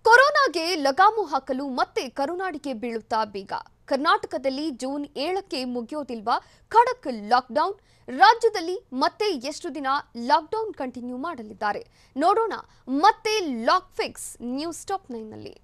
ಕೊರೋನಾಗೆ ಲಗಾಮು ಹಾಕಲು ಮತ್ತೆ ಕರುನಾಡಿಗೆ ಬೀಳುತ್ತಾ ಬೀಗ. ಕರ್ನಾಟಕದಲ್ಲಿ ಜೂನ್ 7ಕ್ಕೆ ಮುಗಿಯೋದಿಲ್ವಾ ಖಡಕ್ ಲಾಕ್ಡೌನ್? ರಾಜ್ಯದಲ್ಲಿ ಮತ್ತೆ ಎಷ್ಟು ದಿನ ಲಾಕ್ಡೌನ್ ಕಂಟಿನ್ಯೂ ಮಾಡಲಿದ್ದಾರೆ? ನೋಡೋಣ ಮತ್ತೆ ಲಾಕ್ ಫಿಕ್ಸ್ ನ್ಯೂಸ್ ಟಾಪ್ 9 ನಲ್ಲಿ.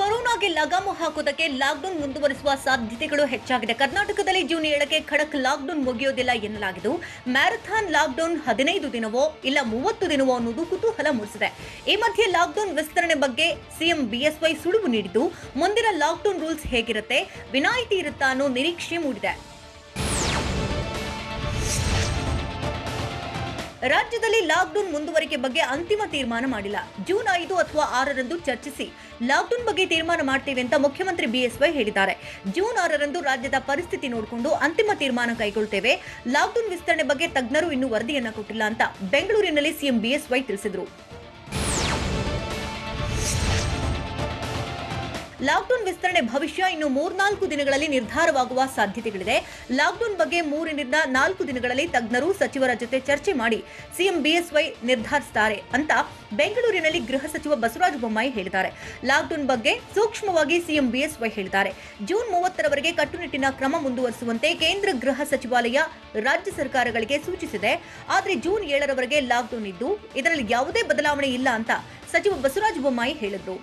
ಕೊರೋನಾಗೆ ಲಗಾಮು ಹಾಕುವುದಕ್ಕೆ ಲಾಕ್ಡೌನ್ ಮುಂದುವರಿಸುವ ಸಾಧ್ಯತೆಗಳು ಹೆಚ್ಚಾಗಿದೆ. ಕರ್ನಾಟಕದಲ್ಲಿ ಜೂನ್ 7ಕ್ಕೆ ಖಡಕ್ ಲಾಕ್ಡೌನ್ ಮುಗಿಯೋದಿಲ್ಲ ಎನ್ನಲಾಗಿದ್ದು, ಮ್ಯಾರಥಾನ್ ಲಾಕ್ಡೌನ್ 15 ದಿನವೋ ಇಲ್ಲ 30 ದಿನವೋ ಅನ್ನೋದು ಕುತೂಹಲ ಮೂಡಿಸಿದೆ. ಈ ಮಧ್ಯೆ ಲಾಕ್ಡೌನ್ ವಿಸ್ತರಣೆ ಬಗ್ಗೆ ಸಿಎಂ ಬಿಎಸ್ವೈ ಸುಳಿವು ನೀಡಿದ್ದು, ಮುಂದಿನ ಲಾಕ್ಡೌನ್ ರೂಲ್ಸ್ ಹೇಗಿರುತ್ತೆ, ವಿನಾಯಿತಿ ಇರುತ್ತಾ ಅನ್ನೋ ನಿರೀಕ್ಷೆ ಮೂಡಿದೆ. ರಾಜ್ಯದಲ್ಲಿ ಲಾಕ್ಡೌನ್ ಮುಂದುವರಿಕೆ ಬಗ್ಗೆ ಅಂತಿಮ ತೀರ್ಮಾನ ಮಾಡಿಲ್ಲ. ಜೂನ್ 5 ಅಥವಾ 6ರಂದು ಚರ್ಚಿಸಿ ಲಾಕ್ಡೌನ್ ಬಗ್ಗೆ ತೀರ್ಮಾನ ಮಾಡ್ತೇವೆ ಅಂತ ಮುಖ್ಯಮಂತ್ರಿ ಬಿಎಸ್ವೈ ಹೇಳಿದ್ದಾರೆ. ಜೂನ್ 6ರಂದು ರಾಜ್ಯದ ಪರಿಸ್ಥಿತಿ ನೋಡಿಕೊಂಡು ಅಂತಿಮ ತೀರ್ಮಾನ ಕೈಗೊಳ್ಳುತ್ತೇವೆ. ಲಾಕ್ಡೌನ್ ವಿಸ್ತರಣೆ ಬಗ್ಗೆ ತಜ್ಞರು ಇನ್ನೂ ವರದಿಯನ್ನ ಕೊಟ್ಟಿಲ್ಲ ಅಂತ ಬೆಂಗಳೂರಿನಲ್ಲಿ ಸಿಎಂ ಬಿಎಸ್ವೈ ತಿಳಿಸಿದರು. ಲಾಕ್ಡೌನ್ ವಿಸ್ತರಣೆ ಭವಿಷ್ಯ ಇನ್ನು 3-4 ದಿನಗಳಲ್ಲಿ ನಿರ್ಧಾರವಾಗುವ ಸಾಧ್ಯತೆಗಳಿದೆ. ಲಾಕ್ಡೌನ್ ಬಗ್ಗೆ 3 ರಿಂದ 4 ದಿನಗಳಲ್ಲಿ ತಜ್ಞರು ಸಚಿವರ ಜೊತೆ ಚರ್ಚೆ ಮಾಡಿ ಸಿಎಂ ಬಿಎಸ್ವೈ ನಿರ್ಧರಿಸುತ್ತಾರೆ ಅಂತ ಬೆಂಗಳೂರಿನಲ್ಲಿ ಗೃಹ ಸಚಿವ ಬಸವರಾಜ ಬೊಮ್ಮಾಯಿ ಹೇಳಿದ್ದಾರೆ. ಲಾಕ್ಡೌನ್ ಬಗ್ಗೆ ಸೂಕ್ಷ್ಮವಾಗಿ ಸಿಎಂ ಬಿಎಸ್ವೈ ಹೇಳಿದ್ದಾರೆ. ಜೂನ್ 30ರವರೆಗೆ ಕಟ್ಟುನಿಟ್ಟಿನ ಕ್ರಮ ಮುಂದುವರಿಸುವಂತೆ ಕೇಂದ್ರ ಗೃಹ ಸಚಿವಾಲಯ ರಾಜ್ಯ ಸರ್ಕಾರಗಳಿಗೆ ಸೂಚಿಸಿದೆ. ಆದರೆ ಜೂನ್ 7ರವರೆಗೆ ಲಾಕ್ಡೌನ್ ಇದ್ದು ಇದರಲ್ಲಿ ಯಾವುದೇ ಬದಲಾವಣೆ ಇಲ್ಲ ಅಂತ ಸಚಿವ ಬಸವರಾಜ ಬೊಮ್ಮಾಯಿ ಹೇಳಿದರು.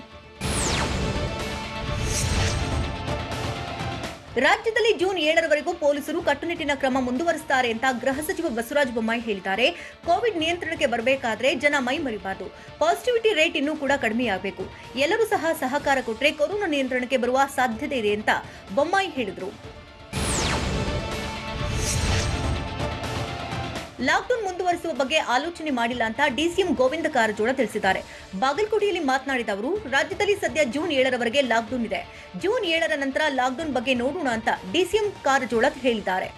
ರಾಜ್ಯದಲ್ಲಿ ಜೂನ್ 7ರವರೆಗೂ ಪೊಲೀಸರು ಕಟ್ಟುನಿಟ್ಟಿನ ಕ್ರಮ ಮುಂದುವರಿಸುತ್ತಾರೆ ಅಂತ ಗೃಹ ಸಚಿವ ಬಸವರಾಜ ಬೊಮ್ಮಾಯಿ ಹೇಳಿದ್ದಾರೆ. ಕೋವಿಡ್ ನಿಯಂತ್ರಣಕ್ಕೆ ಬರಬೇಕಾದ್ರೆ ಜನ ಮೈ ಮರಿಬಾರದು. ಪಾಸಿಟಿವಿಟಿ ರೇಟ್ ಇನ್ನೂ ಕೂಡ ಕಡಿಮೆಯಾಗಬೇಕು. ಎಲ್ಲರೂ ಸಹ ಸಹಕಾರ ಕೊಟ್ಟರೆ ಕೊರೋನಾ ನಿಯಂತ್ರಣಕ್ಕೆ ಬರುವ ಸಾಧ್ಯತೆ ಇದೆ ಅಂತ ಬೊಮ್ಮಾಯಿ ಹೇಳಿದರು. ಲಾಕ್ಡೌನ್ ಮುಂದುವರಿಸುವ ಬಗ್ಗೆ ಆಲೋಚನೆ ಮಾಡಿಲ್ಲ ಅಂತ ಡಿಸಿಎಂ ಗೋವಿಂದ ಕಾರಜೋಳ ತಿಳಿಸಿದ್ದಾರೆ. ಬಾಗಲಕೋಟೆಯಲ್ಲಿ ಮಾತನಾಡಿದ ಅವರು, ರಾಜ್ಯದಲ್ಲಿ ಸದ್ಯ ಜೂನ್ 7ರವರೆಗೆ ಲಾಕ್ಡೌನ್ ಇದೆ. ಜೂನ್ 7ರ ನಂತರ ಲಾಕ್ಡೌನ್ ಬಗ್ಗೆ ನೋಡೋಣ ಅಂತ ಡಿಸಿಎಂ ಕಾರಜೋಳ ಹೇಳಿದ್ದಾರೆ.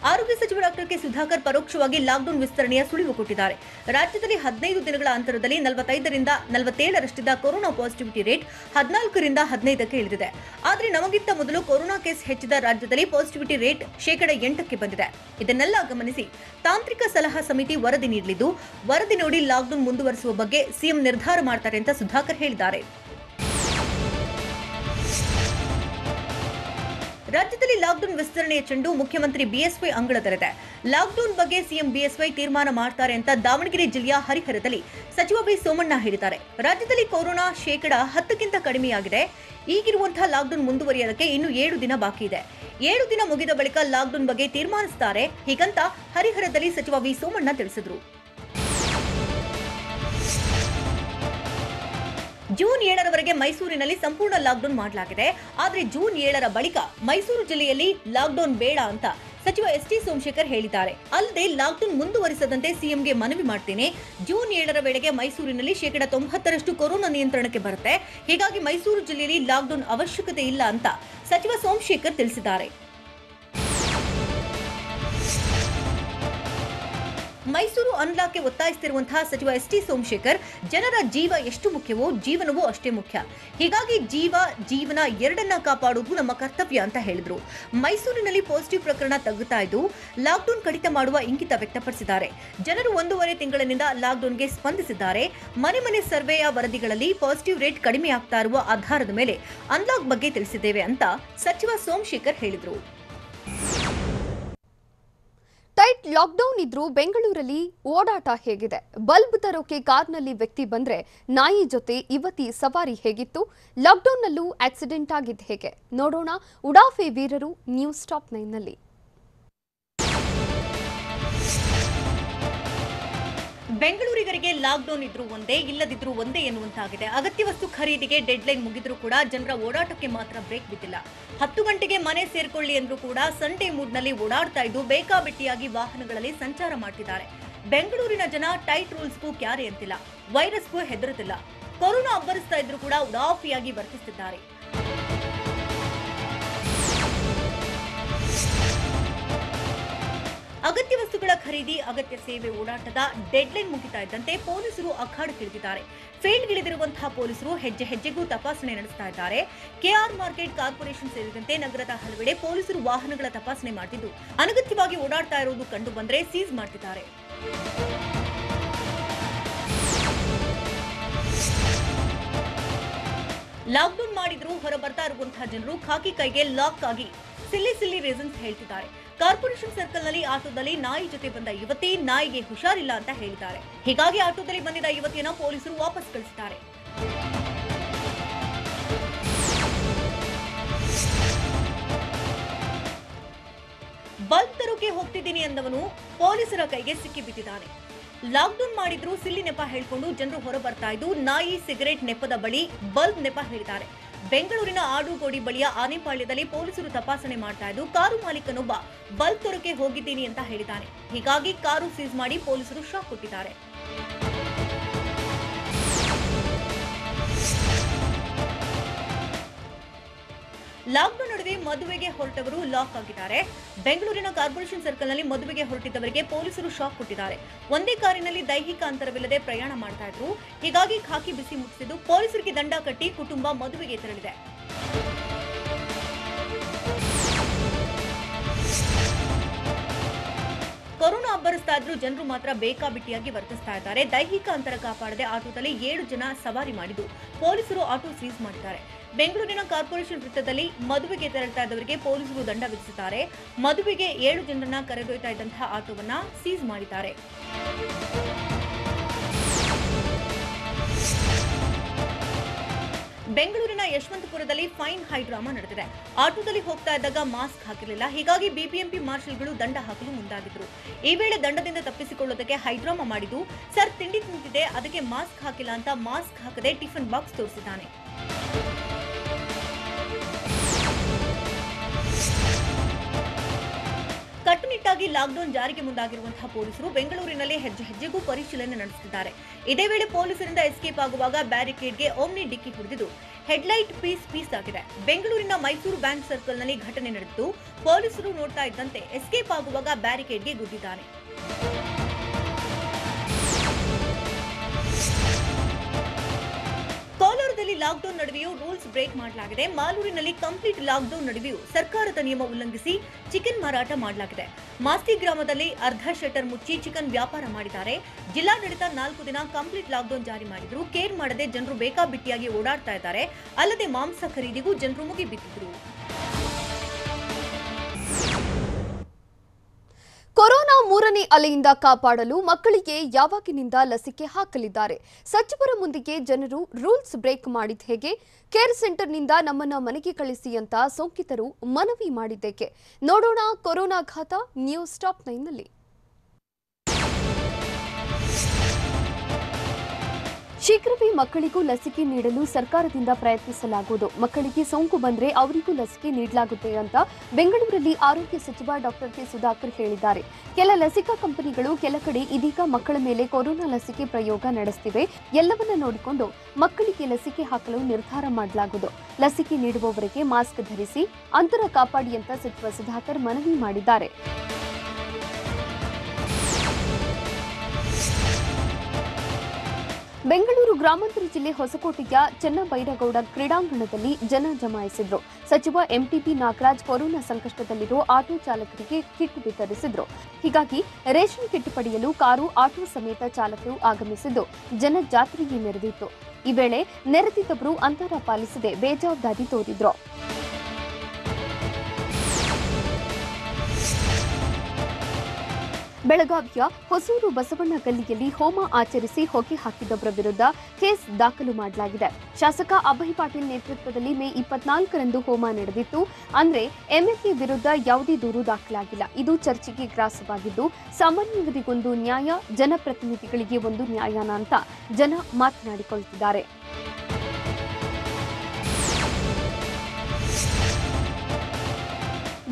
ಆರೋಗ್ಯ ಸಚಿವ ಡಾಕ್ಟರ್ ಕೆ ಸುಧಾಕರ್ ಪರೋಕ್ಷವಾಗಿ ಲಾಕ್ಡೌನ್ ವಿಸ್ತರಣೆಯ ಸುಳಿವು ಕೊಟ್ಟಿದ್ದಾರೆ. ರಾಜ್ಯದಲ್ಲಿ 15 ದಿನಗಳ ಅಂತರದಲ್ಲಿ 45ರಿಂದ 47ರಷ್ಟಿದ್ದ ಕೊರೋನಾ ಪಾಸಿಟಿವಿಟಿ ರೇಟ್ 14ರಿಂದ 15ಕ್ಕೆ ಇಳಿದಿದೆ. ಆದರೆ ನಮಗಿಂತ ಮೊದಲು ಕೊರೋನಾ ಕೇಸ್ ಹೆಚ್ಚಿದ ರಾಜ್ಯದಲ್ಲಿ ಪಾಸಿಟಿವಿಟಿ ರೇಟ್ 8ಕ್ಕೆ ಬಂದಿದೆ. ಇದನ್ನೆಲ್ಲ ಗಮನಿಸಿ ತಾಂತ್ರಿಕ ಸಲಹಾ ಸಮಿತಿ ವರದಿ ನೀಡಲಿದ್ದು, ವರದಿ ನೋಡಿ ಲಾಕ್ಡೌನ್ ಮುಂದುವರಿಸುವ ಬಗ್ಗೆ ಸಿಎಂ ನಿರ್ಧಾರ ಮಾಡ್ತಾರೆ ಅಂತ ಸುಧಾಕರ್ ಹೇಳಿದ್ದಾರೆ. ರಾಜ್ಯದಲ್ಲಿ ಲಾಕ್ಡೌನ್ ವಿಸ್ತರಣೆಯ ಚೆಂಡು ಮುಖ್ಯಮಂತ್ರಿ ಬಿಎಸ್ವೈ ಅಂಗಳದಲ್ಲಿದೆ. ಲಾಕ್ಡೌನ್ ಬಗ್ಗೆ ಸಿಎಂ ಬಿಎಸ್ವೈ ತೀರ್ಮಾನ ಮಾಡ್ತಾರೆ ಅಂತ ದಾವಣಗೆರೆ ಜಿಲ್ಲೆಯ ಹರಿಹರದಲ್ಲಿ ಸಚಿವ ಬಿ ಸೋಮಣ್ಣ ಹೇಳಿದ್ದಾರೆ. ರಾಜ್ಯದಲ್ಲಿ ಕೊರೋನಾ 10% ಕಡಿಮೆಯಾಗಿದೆ. ಈಗಿರುವಂತಹ ಲಾಕ್ಡೌನ್ ಮುಂದುವರಿಯೋದಕ್ಕೆ ಇನ್ನು 7 ದಿನ ಬಾಕಿ ಇದೆ. 7 ದಿನ ಮುಗಿದ ಬಳಿಕ ಲಾಕ್ಡೌನ್ ಬಗ್ಗೆ ತೀರ್ಮಾನಿಸುತ್ತಾರೆ ಹೀಗಂತ ಹರಿಹರದಲ್ಲಿ ಸಚಿವ ವಿ ಸೋಮಣ್ಣ ತಿಳಿಸಿದರು. ಜೂನ್ 7ರವರೆಗೆ ಮೈಸೂರಿನಲ್ಲಿ ಸಂಪೂರ್ಣ ಲಾಕ್ಡೌನ್ ಮಾಡಲಾಗಿದೆ. ಆದರೆ ಜೂನ್ 7ರ ಬಳಿಕ ಮೈಸೂರು ಜಿಲ್ಲೆಯಲ್ಲಿ ಲಾಕ್ಡೌನ್ ಬೇಡ ಅಂತ ಸಚಿವ ಎಸ್ಟಿ ಸೋಮಶೇಖರ್ ಹೇಳಿದ್ದಾರೆ. ಅಲ್ಲದೆ ಲಾಕ್ಡೌನ್ ಮುಂದುವರಿಸದಂತೆ ಸಿಎಂಗೆ ಮನವಿ ಮಾಡ್ತೇನೆ. ಜೂನ್ 7ರ ವೇಳೆಗೆ ಮೈಸೂರಿನಲ್ಲಿ 90% ಕೊರೋನಾ ನಿಯಂತ್ರಣಕ್ಕೆ ಬರುತ್ತೆ. ಹೀಗಾಗಿ ಮೈಸೂರು ಜಿಲ್ಲೆಯಲ್ಲಿ ಲಾಕ್ಡೌನ್ ಅವಶ್ಯಕತೆ ಇಲ್ಲ ಅಂತ ಸಚಿವ ಸೋಮಶೇಖರ್ ತಿಳಿಸಿದ್ದಾರೆ. ಮೈಸೂರು ಅನ್ಲಾಕ್ಗೆ ಒತ್ತಾಯಿಸುತ್ತಿರುವಂತಹ ಸಚಿವ ಎಸ್ಟಿ ಸೋಮಶೇಖರ್, ಜನರ ಜೀವ ಎಷ್ಟು ಮುಖ್ಯವೋ ಜೀವನವೂ ಅಷ್ಟೇ ಮುಖ್ಯ. ಹೀಗಾಗಿ ಜೀವನ ಎರಡನ್ನ ಕಾಪಾಡುವುದು ನಮ್ಮ ಕರ್ತವ್ಯ ಅಂತ ಹೇಳಿದ್ರು. ಮೈಸೂರಿನಲ್ಲಿ ಪಾಸಿಟಿವ್ ಪ್ರಕರಣ ತಗ್ಗುತ್ತಾ ಇದ್ದು ಲಾಕ್ಡೌನ್ ಕಡಿತ ಮಾಡುವ ಇಂಗಿತ ವ್ಯಕ್ತಪಡಿಸಿದ್ದಾರೆ. ಜನರು 1.5 ತಿಂಗಳಿನಿಂದ ಲಾಕ್ಡೌನ್ಗೆ ಸ್ಪಂದಿಸಿದ್ದಾರೆ. ಮನೆ ಸರ್ವೆಯ ವರದಿಗಳಲ್ಲಿ ಪಾಸಿಟಿವ್ ರೇಟ್ ಕಡಿಮೆ ಆಗ್ತಾ ಇರುವ ಆಧಾರದ ಮೇಲೆ ಅನ್ಲಾಕ್ ಬಗ್ಗೆ ತಿಳಿಸಿದ್ದೇವೆ ಅಂತ ಸಚಿವ ಸೋಮಶೇಖರ್ ಹೇಳಿದರು. ಟೈಟ್ ಲಾಕ್ಡೌನ್ ಇದ್ರೂ ಬೆಂಗಳೂರಲ್ಲಿ ಓಡಾಟ ಹೇಗಿದೆ? ಬಲ್ಬ್ ತರೋಕೆ ಕಾರ್ನಲ್ಲಿ ವ್ಯಕ್ತಿ ಬಂದ್ರೆ ನಾಯಿ ಜೊತೆ ಯುವತಿ ಸವಾರಿ ಹೇಗಿತ್ತು? ಲಾಕ್ಡೌನ್ನಲ್ಲೂ ಆಕ್ಸಿಡೆಂಟ್ ಆಗಿದ್ದು ಹೇಗೆ? ನೋಡೋಣ ಉಡಾಫೆ ವೀರರು ನ್ಯೂಸ್ ಟಾಪ್ 9 ನಲ್ಲಿ. ಬೆಂಗಳೂರಿಗರಿಗೆ ಲಾಕ್ಡೌನ್ ಇದ್ರೂ ಒಂದೇ, ಇಲ್ಲದಿದ್ರೂ ಒಂದೇ ಎನ್ನುವಂತಾಗಿದೆ. ಅಗತ್ಯ ವಸ್ತು ಖರೀದಿಗೆ ಡೆಡ್ಲೈನ್ ಮುಗಿದ್ರೂ ಕೂಡ ಜನರ ಓಡಾಟಕ್ಕೆ ಮಾತ್ರ ಬ್ರೇಕ್ ಬಿದ್ದಿಲ್ಲ. 10 ಗಂಟೆಗೆ ಮನೆ ಸೇರ್ಕೊಳ್ಳಿ ಅಂದ್ರೂ ಕೂಡ ಸಂಡೇ ಮೂಡ್ನಲ್ಲಿ ಓಡಾಡ್ತಾ ಇದ್ದು ಬೇಕಾಬಿಟ್ಟಿಯಾಗಿ ವಾಹನಗಳಲ್ಲಿ ಸಂಚಾರ ಮಾಡ್ತಿದ್ದಾರೆ. ಬೆಂಗಳೂರಿನ ಜನ ಟೈಟ್ ರೂಲ್ಸ್ಗೂ ಕ್ಯಾರೆ ಅಂತಿಲ್ಲ, ವೈರಸ್ಗೂ ಹೆದರುತ್ತಿಲ್ಲ. ಕೊರೋನಾ ಅಬ್ಬರಿಸ್ತಾ ಇದ್ರೂ ಕೂಡ ಉಡಾಫಿಯಾಗಿ ವರ್ತಿಸುತ್ತಿದ್ದಾರೆ. ಅಗತ್ಯ ವಸ್ತು ವಸ್ತುಗಳ ಖರೀದಿ, ಅಗತ್ಯ ಸೇವೆ ಓಡಾಟದ ಡೆಡ್ಲೈನ್ ಮುಗಿತಾ ಇದ್ದಂತೆ ಪೊಲೀಸರು ಅಖಾಡಕ್ಕಿಳಿದಿದ್ದಾರೆ. ಫೀಲ್ಡ್ಗಿಳಿದಿರುವಂತಹ ಪೊಲೀಸರು ಹೆಜ್ಜೆ ಹೆಜ್ಜೆಗೂ ತಪಾಸಣೆ ನಡೆಸ್ತಾ ಇದ್ದಾರೆ. ಕೆಆರ್ ಮಾರ್ಕೆಟ್ ಕಾರ್ಪೊರೇಷನ್ ಸೇರಿದಂತೆ ನಗರದ ಹಲವೆಡೆ ಪೊಲೀಸರು ವಾಹನಗಳ ತಪಾಸಣೆ ಮಾಡುತ್ತಿದ್ದು, ಅನಗತ್ಯವಾಗಿ ಓಡಾಡ್ತಾ ಇರುವುದು ಕಂಡು ಬಂದರೆ ಸೀಸ್ ಮಾಡ್ತಿದ್ದಾರೆ. ಲಾಕ್ಡೌನ್ ಮಾಡಿದ್ರು ಹೊರ ಬರ್ತಾ ಇರುವಂತಹ ಜನರು ಖಾಕಿ ಕೈಗೆ ಲಾಕ್ ಆಗಿ ಸಿಲ್ಲಿ ರೀಸನ್ಸ್ ಹೇಳ್ತಿದ್ದಾರೆ. ಕಾರ್ಪೊರೇಷನ್ ಸರ್ಕಲ್ನಲ್ಲಿ ಆಟೋದಲ್ಲಿ ನಾಯಿ ಜೊತೆ ಬಂದ ಯುವತಿ ನಾಯಿಗೆ ಹುಷಾರಿಲ್ಲ ಅಂತ ಹೇಳಿದ್ದಾರೆ. ಹೀಗಾಗಿ ಆಟೋದಲ್ಲಿ ಬಂದಿದ್ದ ಯುವತಿಯನ್ನ ಪೊಲೀಸರು ವಾಪಸ್ ಕಳಿಸಿದ್ದಾರೆ. ಬಲ್ಬ್ ತರೋಕೆ ಹೋಗ್ತಿದ್ದೀನಿ ಅಂದವನು ಪೊಲೀಸರ ಕೈಗೆ ಸಿಕ್ಕಿಬಿದ್ದಿದ್ದಾನೆ. ಲಾಕ್ಡೌನ್ ಮಾಡಿದ್ರು ಸಿಲ್ಲಿ ನೆಪ ಹೇಳ್ಕೊಂಡು ಜನರು ಹೊರ ಬರ್ತಾ ಇದ್ದು, ನಾಯಿ ಸಿಗರೆಟ್ ನೆಪದ ಬಳಿ ಬಲ್ಬ್ ನೆಪ ಹೇಳಿದ್ದಾರೆ. ಬೆಂಗಳೂರಿನ ಆಡುಗೋಡಿ ಬಳಿಯ ಆನೆಪಾಳ್ಯದಲ್ಲಿ ಪೊಲೀಸರು ತಪಾಸಣೆ ಮಾಡ್ತಾ ಇದ್ದು, ಕಾರು ಮಾಲೀಕನೊಬ್ಬ ಬಲ್ಬ್ ತರೋಕೆ ಹೋಗಿದ್ದೀನಿ ಅಂತ ಹೇಳಿದ್ದಾನೆ. ಹೀಗಾಗಿ ಕಾರು ಸೀಸ್ ಮಾಡಿ ಪೊಲೀಸರು ಶಾಕ್ ಕೊಟ್ಟಿದ್ದಾರೆ. ಲಾಕ್ಡೌನ್ ನಡುವೆ ಮದುವೆಗೆ ಹೊರಟವರು ಲಾಕ್ ಆಗಿದ್ದಾರೆ. ಬೆಂಗಳೂರಿನ ಕಾರ್ಪೊರೇಷನ್ ಸರ್ಕಲ್ನಲ್ಲಿ ಮದುವೆಗೆ ಹೊರಟಿದ್ದವರಿಗೆ ಪೊಲೀಸರು ಶಾಕ್ ಕೊಟ್ಟಿದ್ದಾರೆ. ಒಂದೇ ಕಾರಿನಲ್ಲಿ ದೈಹಿಕ ಅಂತರವಿಲ್ಲದೆ ಪ್ರಯಾಣ ಮಾಡ್ತಾ ಇದ್ರು. ಹೀಗಾಗಿ ಖಾಕಿ ಬಿಸಿ ಮುಟ್ಟಿಸಿದ್ದು ಪೊಲೀಸರಿಗೆ ದಂಡ ಕಟ್ಟಿ ಕುಟುಂಬ ಮದುವೆಗೆ ತೆರಳಿದೆ. ಕೊರೋನಾ ಅಬ್ಬರಿಸ್ತಾ ಇದ್ರು ಜನರು ಮಾತ್ರ ಬೇಕಾಬಿಟ್ಟಿಯಾಗಿ ವರ್ತಿಸ್ತಾ ಇದ್ದಾರೆ. ದೈಹಿಕ ಅಂತರ ಕಾಪಾಡದೆ ಆಟೋದಲ್ಲಿ 7 ಜನ ಸವಾರಿ ಮಾಡಿದ್ದು ಪೊಲೀಸರು ಆಟೋ ಸೀಸ್ ಮಾಡಿದ್ದಾರೆ. ಬೆಂಗಳೂರಿನ ಕಾರ್ಪೊರೇಷನ್ ವೃತ್ತದಲ್ಲಿ ಮದುವೆಗೆ ತೆರಳುತ್ತಾ ಇದ್ದವರಿಗೆ ಪೊಲೀಸರು ದಂಡ ವಿಧಿಸಿದ್ದಾರೆ. ಮದುವೆಗೆ 7 ಜನರನ್ನ ಕರೆದೊಯ್ತಾ ಇದ್ದಂತಹ ಆಟೋವನ್ನ ಸೀಸ್ ಮಾಡಿದ್ದಾರೆ. ಬೆಂಗಳೂರಿನ ಯಶವಂತಪುರದಲ್ಲಿ ಫೈನ್ ಹೈ ಡ್ರಾಮಾ ನಡೆದಿದೆ. ಆಟೋದಲ್ಲಿ ಹೋಗ್ತಾ ಇದ್ದಾಗ ಮಾಸ್ಕ್ ಹಾಕಿರಲಿಲ್ಲ. ಹೀಗಾಗಿ ಬಿಬಿಎಂಪಿ ಮಾರ್ಷಲ್ಗಳು ದಂಡ ಹಾಕಲು ಮುಂದಾಗಿದ್ರು. ಈ ವೇಳೆ ದಂಡದಿಂದ ತಪ್ಪಿಸಿಕೊಳ್ಳೋದಕ್ಕೆ ಹೈ ಡ್ರಾಮಾ ಮಾಡಿದ್ದು, ಸರ್ ತಿಂಡಿ ತಿಂತಿದೆ ಅದಕ್ಕೆ ಮಾಸ್ಕ್ ಹಾಕಿಲ್ಲ ಅಂತ ಮಾಸ್ಕ್ ಹಾಕದೆ ಟಿಫನ್ ಬಾಕ್ಸ್ ತೋರಿಸಿದ್ದಾನೆ. ಕಟ್ಟುನಿಟ್ಟಾಗಿ ಲಾಕ್ಡೌನ್ ಜಾರಿಗೆ ಮುಂದಾಗಿರುವಂತಹ ಪೊಲೀಸರು ಬೆಂಗಳೂರಿನಲ್ಲಿ ಹೆಜ್ಜೆ ಹೆಜ್ಜೆಗೂ ಪರಿಶೀಲನೆ ನಡೆಸುತ್ತಿದ್ದಾರೆ. ಇದೇ ವೇಳೆ ಪೊಲೀಸರಿಂದ ಎಸ್ಕೇಪ್ ಆಗುವಾಗ ಬ್ಯಾರಿಕೇಡ್ಗೆ ಓಮ್ನಿ ಡಿಕ್ಕಿ ಹೊಡೆದಿದ್ದು ಹೆಡ್ಲೈಟ್ ಪೀಸ್ ಆಗಿದೆ. ಬೆಂಗಳೂರಿನ ಮೈಸೂರು ಬ್ಯಾಂಕ್ ಸರ್ಕಲ್ನಲ್ಲಿ ಘಟನೆ ನಡೆದಿದ್ದು, ಪೊಲೀಸರು ನೋಡ್ತಾ ಇದ್ದಂತೆ ಎಸ್ಕೇಪ್ ಆಗುವಾಗ ಬ್ಯಾರಿಕೇಡ್ಗೆ ಗುದ್ದಿದ್ದಾನೆ. ಕೋಲಾರದಲ್ಲಿ ಲಾಕ್ಡೌನ್ ನಡುವೆಯೂ ರೂಲ್ಸ್ ಬ್ರೇಕ್ ಮಾಡಲಾಗಿದೆ. ಮಾಲೂರಿನಲ್ಲಿ ಕಂಪ್ಲೀಟ್ ಲಾಕ್ಡೌನ್ ನಡುವೆಯೂ ಸರ್ಕಾರದ ನಿಯಮ ಉಲ್ಲಂಘಿಸಿ ಚಿಕನ್ ಮಾರಾಟ ಮಾಡಲಾಗಿದೆ. ಮಾಸ್ತಿ ಗ್ರಾಮದಲ್ಲಿ ಅರ್ಧ ಶಟರ್ ಮುಚ್ಚಿ ಚಿಕನ್ ವ್ಯಾಪಾರ ಮಾಡಿದ್ದಾರೆ. ಜಿಲ್ಲಾಡಳಿತ 4 ದಿನ ಕಂಪ್ಲೀಟ್ ಲಾಕ್ಡೌನ್ ಜಾರಿ ಮಾಡಿದ್ರು. ಕೇರ್ ಮಾಡದೆ ಜನರು ಬೇಕಾಬಿಟ್ಟಿಯಾಗಿ ಓಡಾಡ್ತಾ ಇದ್ದಾರೆ. ಅಲ್ಲದೆ ಮಾಂಸ ಖರೀದಿಗೂ ಜನರು ಮುಗಿಬಿದ್ದಿದ್ರು. ಕೊರೋನಾ 3ನೇ ಅಲೆಯಿಂದ ಕಾಪಾಡಲು ಮಕ್ಕಳಿಗೆ ಯಾವಾಗಿನಿಂದ ಲಸಿಕೆ ಹಾಕಲಿದ್ದಾರೆ? ಸಚಿವರ ಮುಂದಿಗೆ ಜನರು ರೂಲ್ಸ್ ಬ್ರೇಕ್ ಮಾಡಿದ ಹೇಗೆ? ಕೇರ್ ಸೆಂಟರ್ನಿಂದ ನಮ್ಮನ್ನ ಮನೆಗೆ ಕಳಿಸಿ ಅಂತ ಸೋಂಕಿತರು ಮನವಿ ಮಾಡಿದ್ದೇಕೆ? ನೋಡೋಣ ಕೊರೋನಾ ಘಾತ ನ್ಯೂಸ್ ಟಾಪ್ 9ನಲ್ಲಿ. ಶೀಘ್ರವೇ ಮಕ್ಕಳಿಗೂ ಲಸಿಕೆ ನೀಡಲು ಸರ್ಕಾರದಿಂದ ಪ್ರಯತ್ನಿಸಲಾಗುವುದು. ಮಕ್ಕಳಿಗೆ ಸೋಂಕು ಬಂದರೆ ಅವರಿಗೂ ಲಸಿಕೆ ನೀಡಲಾಗುತ್ತೆ ಅಂತ ಬೆಂಗಳೂರಲ್ಲಿ ಆರೋಗ್ಯ ಸಚಿವ ಡಾಕ್ಟರ್ ಕೆ ಸುಧಾಕರ್ ಹೇಳಿದ್ದಾರೆ. ಕೆಲ ಲಸಿಕಾ ಕಂಪನಿಗಳು ಕೆಲ ಕಡೆ ಇದೀಗ ಮಕ್ಕಳ ಮೇಲೆ ಕೊರೋನಾ ಲಸಿಕೆ ಪ್ರಯೋಗ ನಡೆಸುತ್ತಿವೆ. ಎಲ್ಲವನ್ನ ನೋಡಿಕೊಂಡು ಮಕ್ಕಳಿಗೆ ಲಸಿಕೆ ಹಾಕಲು ನಿರ್ಧಾರ ಮಾಡಲಾಗುವುದು. ಲಸಿಕೆ ನೀಡುವವರಿಗೆ ಮಾಸ್ಕ್ ಧರಿಸಿ, ಅಂತರ ಕಾಪಾಡಿ ಅಂತ ಸಚಿವ ಸುಧಾಕರ್ ಮನವಿ ಮಾಡಿದ್ದಾರೆ. ಬೆಂಗಳೂರು ಗ್ರಾಮಾಂತರ ಜಿಲ್ಲೆ ಹೊಸಕೋಟೆಯ ಚೆನ್ನಬೈರಗೌಡ ಕ್ರೀಡಾಂಗಣದಲ್ಲಿ ಜನ ಜಮಾಯಿಸಿದ್ರು. ಸಚಿವ ಎಂಟಿಬಿ ನಾಗರಾಜ್ ಕೊರೋನಾ ಸಂಕಷ್ಟದಲ್ಲಿರೋ ಆಟೋ ಚಾಲಕರಿಗೆ ಕಿಟ್ ವಿತರಿಸಿದ್ರು. ಹೀಗಾಗಿ ರೇಷನ್ ಕಿಟ್ ಪಡೆಯಲು ಕಾರು, ಆಟೋ ಸಮೇತ ಚಾಲಕರು ಆಗಮಿಸಿದ್ದು ಜನಜಾತ್ರೆಯೇ ನೆರೆದಿತ್ತು. ಈ ವೇಳೆ ನೆರೆದಿದ್ದವರು ಅಂತರ ಪಾಲಿಸದೆ ಬೇಜವಾಬ್ದಾರಿ ತೋರಿದ್ರು. ಬೆಳಗಾವಿಯ ಹೊಸೂರು ಬಸವಣ್ಣ ಗಲ್ಲಿಯಲ್ಲಿ ಹೋಮ ಆಚರಿಸಿ ಹೊಗೆ ಹಾಕಿದವರ ವಿರುದ್ಧ ಕೇಸ್ ದಾಖಲು ಮಾಡಲಾಗಿದೆ. ಶಾಸಕ ಅಭಯ್ ಪಾಟೀಲ್ ನೇತೃತ್ವದಲ್ಲಿ ಮೇ 24ರಂದು ಹೋಮ ನಡೆದಿತ್ತು. ಅಂದ್ರೆ ಎಂಎಲ್ಎ ವಿರುದ್ಧ ಯಾವುದೇ ದೂರು ದಾಖಲಾಗಿಲ್ಲ. ಇದು ಚರ್ಚೆಗೆ ಗ್ರಾಸವಾಗಿದ್ದು, ಸಾಮಾನ್ಯರಿಗೊಂದು ನ್ಯಾಯ, ಜನಪ್ರತಿನಿಧಿಗಳಿಗೆ ಒಂದು ನ್ಯಾಯನ ಅಂತ ಜನ ಮಾತನಾಡಿಕೊಳ್ಳುತ್ತಿದ್ದಾರೆ.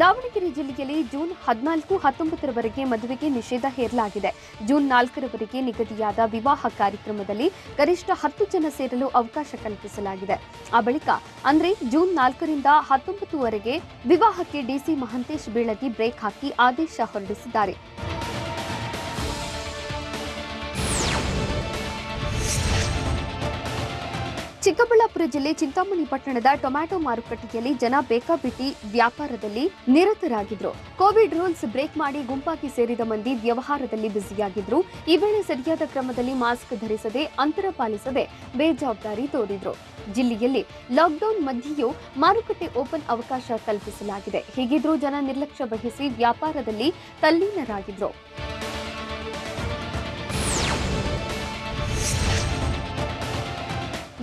ದಾವಣಗೆರೆ ಜಿಲ್ಲೆಯಲ್ಲಿ ಜೂನ್ 14-19ರವರೆಗೆ ಮದುವೆಗೆ ನಿಷೇಧ ಹೇರಲಾಗಿದೆ. ಜೂನ್ 4ರವರೆಗೆ ನಿಗದಿಯಾದ ವಿವಾಹ ಕಾರ್ಯಕ್ರಮದಲ್ಲಿ ಗರಿಷ್ಠ 10 ಜನ ಸೇರಲು ಅವಕಾಶ ಕಲ್ಪಿಸಲಾಗಿದೆ. ಆ ಬಳಿಕ ಅಂದ್ರೆ ಜೂನ್ 4ರಿಂದ 19ವರೆಗೆ ವಿವಾಹಕ್ಕೆ ಡಿಸಿ ಮಹಂತೇಶ್ ಬೀಳಗಿ ಬ್ರೇಕ್ ಹಾಕಿ ಆದೇಶ ಹೊರಡಿಸಿದ್ದಾರೆ. ಚಿಕ್ಕಬಳ್ಳಾಪುರ ಜಿಲ್ಲೆ ಚಿಂತಾಮಣಿ ಪಟ್ಟಣದ ಟೊಮ್ಯಾಟೊ ಮಾರುಕಟ್ಟೆಯಲ್ಲಿ ಜನ ಬೇಕಾಬಿಟ್ಟಿ ವ್ಯಾಪಾರದಲ್ಲಿ ನಿರತರಾಗಿದ್ರು. ಕೋವಿಡ್ ರೂಲ್ಸ್ ಬ್ರೇಕ್ ಮಾಡಿ ಗುಂಪಾಗಿ ಸೇರಿದ ಮಂದಿ ವ್ಯವಹಾರದಲ್ಲಿ ಬ್ಯುಸಿಯಾಗಿದ್ರು. ಈ ವೇಳೆ ಸರಿಯಾದ ಕ್ರಮದಲ್ಲಿ ಮಾಸ್ಕ್ ಧರಿಸದೆ, ಅಂತರ ಪಾಲಿಸದೆ ಬೇಜವಾಬ್ದಾರಿ ತೋರಿದ್ರು. ಜಿಲ್ಲೆಯಲ್ಲಿ ಲಾಕ್ಡೌನ್ ಮಧ್ಯೆಯೂ ಮಾರುಕಟ್ಟೆ ಓಪನ್ ಅವಕಾಶ ಕಲ್ಪಿಸಲಾಗಿದೆ. ಹೀಗಿದ್ರೂ ಜನ ನಿರ್ಲಕ್ಷ್ಯ ವಹಿಸಿ ವ್ಯಾಪಾರದಲ್ಲಿ ತಲ್ಲೀನರಾಗಿದ್ರು.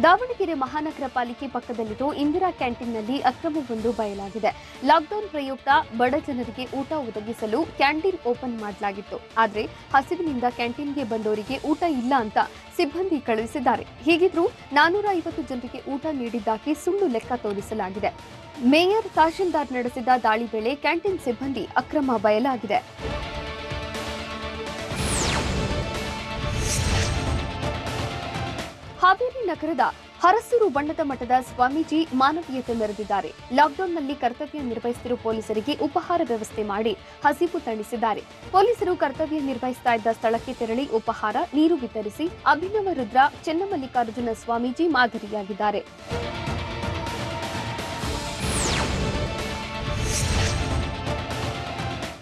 ದಾವಣಗೆರೆ ಮಹಾನಗರ ಪಾಲಿಕೆ ಪಕ್ಕದಲ್ಲಿರೋ ಇಂದಿರಾ ಕ್ಯಾಂಟೀನ್ನಲ್ಲಿ ಅಕ್ರಮವೊಂದು ಬಯಲಾಗಿದೆ. ಲಾಕ್ಡೌನ್ ಪ್ರಯುಕ್ತ ಬಡ ಜನರಿಗೆ ಊಟ ಒದಗಿಸಲು ಕ್ಯಾಂಟೀನ್ ಓಪನ್ ಮಾಡಲಾಗಿತ್ತು. ಆದರೆ ಹಸಿವಿನಿಂದ ಕ್ಯಾಂಟೀನ್ಗೆ ಬಂದವರಿಗೆ ಊಟ ಇಲ್ಲ ಅಂತ ಸಿಬ್ಬಂದಿ ಕಳುಹಿಸಿದ್ದಾರೆ. ಹೀಗಿದ್ರೂ 450 ಜನರಿಗೆ ಊಟ ನೀಡಿದ್ದಾಗಿ ಸುಳ್ಳು ಲೆಕ್ಕ ತೋರಿಸಲಾಗಿದೆ. ಮೇಯರ್, ತಹಶೀಲ್ದಾರ್ ನಡೆಸಿದ ದಾಳಿ ವೇಳೆ ಕ್ಯಾಂಟೀನ್ ಸಿಬ್ಬಂದಿ ಅಕ್ರಮ ಬಯಲಾಗಿದೆ. ಹಾವೇರಿ ನಗರದ ಹರಸೂರು ಬಣ್ಣದ ಮಠದ ಸ್ವಾಮೀಜಿ ಮಾನವೀಯತೆ ಮೆರೆದಿದ್ದಾರೆ. ಲಾಕ್ಡೌನ್ನಲ್ಲಿ ಕರ್ತವ್ಯ ನಿರ್ವಹಿಸುತ್ತಿರುವ ಪೊಲೀಸರಿಗೆ ಉಪಹಾರ ವ್ಯವಸ್ಥೆ ಮಾಡಿ ಹಸಿವು ತಣಿಸಿದ್ದಾರೆ. ಪೊಲೀಸರು ಕರ್ತವ್ಯ ನಿರ್ವಹಿಸ್ತಾ ಇದ್ದ ಸ್ಥಳಕ್ಕೆ ತೆರಳಿ ಉಪಹಾರ, ನೀರು ವಿತರಿಸಿ ಅಭಿನವ ರುದ್ರ ಚೆನ್ನಮಲ್ಲಿಕಾರ್ಜುನ ಸ್ವಾಮೀಜಿ ಮಾದರಿಯಾಗಿದ್ದಾರೆ.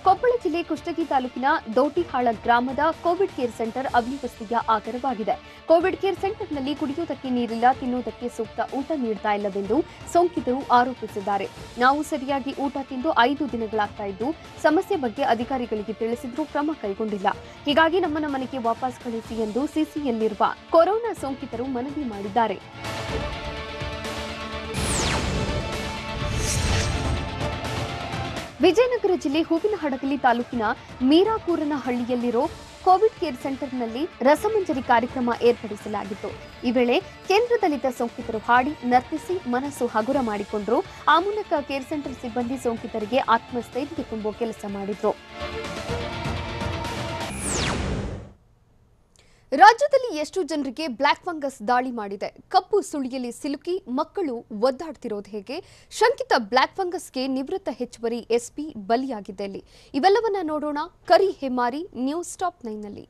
ಕೊಪ್ಪಳ ಜಿಲ್ಲೆ ಕುಷ್ಟಗಿ ತಾಲೂಕಿನ ದೌಟಿಹಾಳ ಗ್ರಾಮದ ಕೋವಿಡ್ ಕೇರ್ ಸೆಂಟರ್ ಅವ್ಯವಸ್ಥೆಯ ಆಗರವಾಗಿದೆ. ಕೋವಿಡ್ ಕೇರ್ ಸೆಂಟರ್ನಲ್ಲಿ ಕುಡಿಯುವುದಕ್ಕೆ ನೀರಿಲ್ಲ, ತಿನ್ನುವುದಕ್ಕೆ ಸೂಕ್ತ ಊಟ ನೀಡ್ತಾ ಇಲ್ಲವೆಂದು ಸೋಂಕಿತರು ಆರೋಪಿಸಿದ್ದಾರೆ. ನಾವು ಸರಿಯಾಗಿ ಊಟ ತಿಂದು 5 ದಿನಗಳಾಗ್ತಾ ಇದ್ದು, ಸಮಸ್ಯೆ ಬಗ್ಗೆ ಅಧಿಕಾರಿಗಳಿಗೆ ತಿಳಿಸಿದ್ರೂ ಕ್ರಮ ಕೈಗೊಂಡಿಲ್ಲ. ಹೀಗಾಗಿ ನಮ್ಮನ್ನ ಮನೆಗೆ ವಾಪಸ್ ಕಳಿಸಿ ಎಂದು ಸಿಸಿಯಲ್ಲಿರುವ ಕೊರೋನಾ ಸೋಂಕಿತರು ಮನವಿ ಮಾಡಿದ್ದಾರೆ. ವಿಜಯನಗರ ಜಿಲ್ಲೆ ಹೂವಿನಹಡಗಲಿ ತಾಲೂಕಿನ ಮೀರಾಪೂರನಹಳ್ಳಿಯಲ್ಲಿರೋ ಕೋವಿಡ್ ಕೇರ್ ಸೆಂಟರ್ನಲ್ಲಿ ರಸಮಂಜರಿ ಕಾರ್ಯಕ್ರಮ ಏರ್ಪಡಿಸಲಾಗಿತ್ತು. ಈ ವೇಳೆ ಕೇಂದ್ರದಲ್ಲಿದ್ದ ಸೋಂಕಿತರು ಹಾಡಿ, ನರ್ತಿಸಿ ಮನಸ್ಸು ಹಗುರ ಮಾಡಿಕೊಂಡರು. ಆ ಮೂಲಕ ಕೇರ್ ಸೆಂಟರ್ ಸಿಬ್ಬಂದಿ ಸೋಂಕಿತರಿಗೆ ಆತ್ಮಸ್ಥೈರ್ಯ ತುಂಬುವ ಕೆಲಸ ಮಾಡಿದ್ರು. ರಾಜ್ಯದಲ್ಲಿ ಎಷ್ಟು ಜನರಿಗೆ ಬ್ಲಾಕ್ ಫಂಗಸ್ ದಾಳಿ ಮಾಡಿದೆ? ಕಪ್ಪು ಸುಳಿಯಲ್ಲಿ ಸಿಲುಕಿ ಮಕ್ಕಳು ಒದ್ದಾಡ್ತಿರೋದು ಹೇಗೆ? ಶಂಕಿತ ಬ್ಲಾಕ್ ಫಂಗಸ್ಗೆ ನಿವೃತ್ತ ಹೆಚ್ಚುವರಿ ಎಸ್ಪಿ ಬಲಿಯಾಗಿದ್ದಲ್ಲಿ ಇವೆಲ್ಲವನ್ನ ನೋಡೋಣ ಕರಿ ಹೆಮ್ಮಾರಿ ನ್ಯೂಸ್ ಟಾಪ್ 9ನಲ್ಲಿ.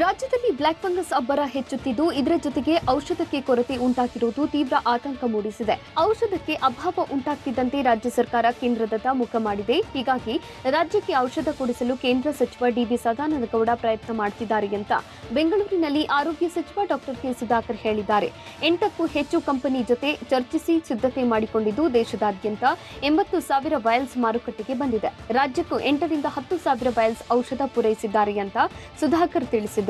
ರಾಜ್ಯದಲ್ಲಿ ಬ್ಲಾಕ್ ಫಂಗಸ್ ಅಬ್ಬರ ಹೆಚ್ಚುತ್ತಿದ್ದು, ಇದರ ಜೊತೆಗೆ ಔಷಧಕ್ಕೆ ಕೊರತೆ ಉಂಟಾಗಿರುವುದು ತೀವ್ರ ಆತಂಕ ಮೂಡಿಸಿದೆ. ಔಷಧಕ್ಕೆ ಅಭಾವ ಉಂಟಾಗ್ತಿದ್ದಂತೆ ರಾಜ್ಯ ಸರ್ಕಾರ ಕೇಂದ್ರದತ್ತ ಮುಖ ಮಾಡಿದೆ. ಹೀಗಾಗಿ ರಾಜ್ಯಕ್ಕೆ ಔಷಧ ಕೊಡಿಸಲು ಕೇಂದ್ರ ಸಚಿವ ಡಿ.ವಿ. ಸದಾನಂದಗೌಡ ಪ್ರಯತ್ನ ಮಾಡುತ್ತಿದ್ದಾರೆ ಅಂತ ಬೆಂಗಳೂರಿನಲ್ಲಿ ಆರೋಗ್ಯ ಸಚಿವ ಡಾಕ್ಟರ್ ಕೆ. ಸುಧಾಕರ್ ಹೇಳಿದ್ದಾರೆ. 8ಕ್ಕೂ ಹೆಚ್ಚು ಕಂಪನಿ ಜೊತೆ ಚರ್ಚಿಸಿ ಸಿದ್ಧತೆ ಮಾಡಿಕೊಂಡಿದ್ದು, ದೇಶದಾದ್ಯಂತ 80,000 ವೈಲ್ಸ್ ಮಾರುಕಟ್ಟೆಗೆ ಬಂದಿದೆ. ರಾಜ್ಯಕ್ಕೂ 8ರಿಂದ 10,000 ವೈಲ್ಸ್ ಔಷಧ ಪೂರೈಸಿದ್ದಾರೆ ಅಂತ ಸುಧಾಕರ್ ತಿಳಿಸಿದರು.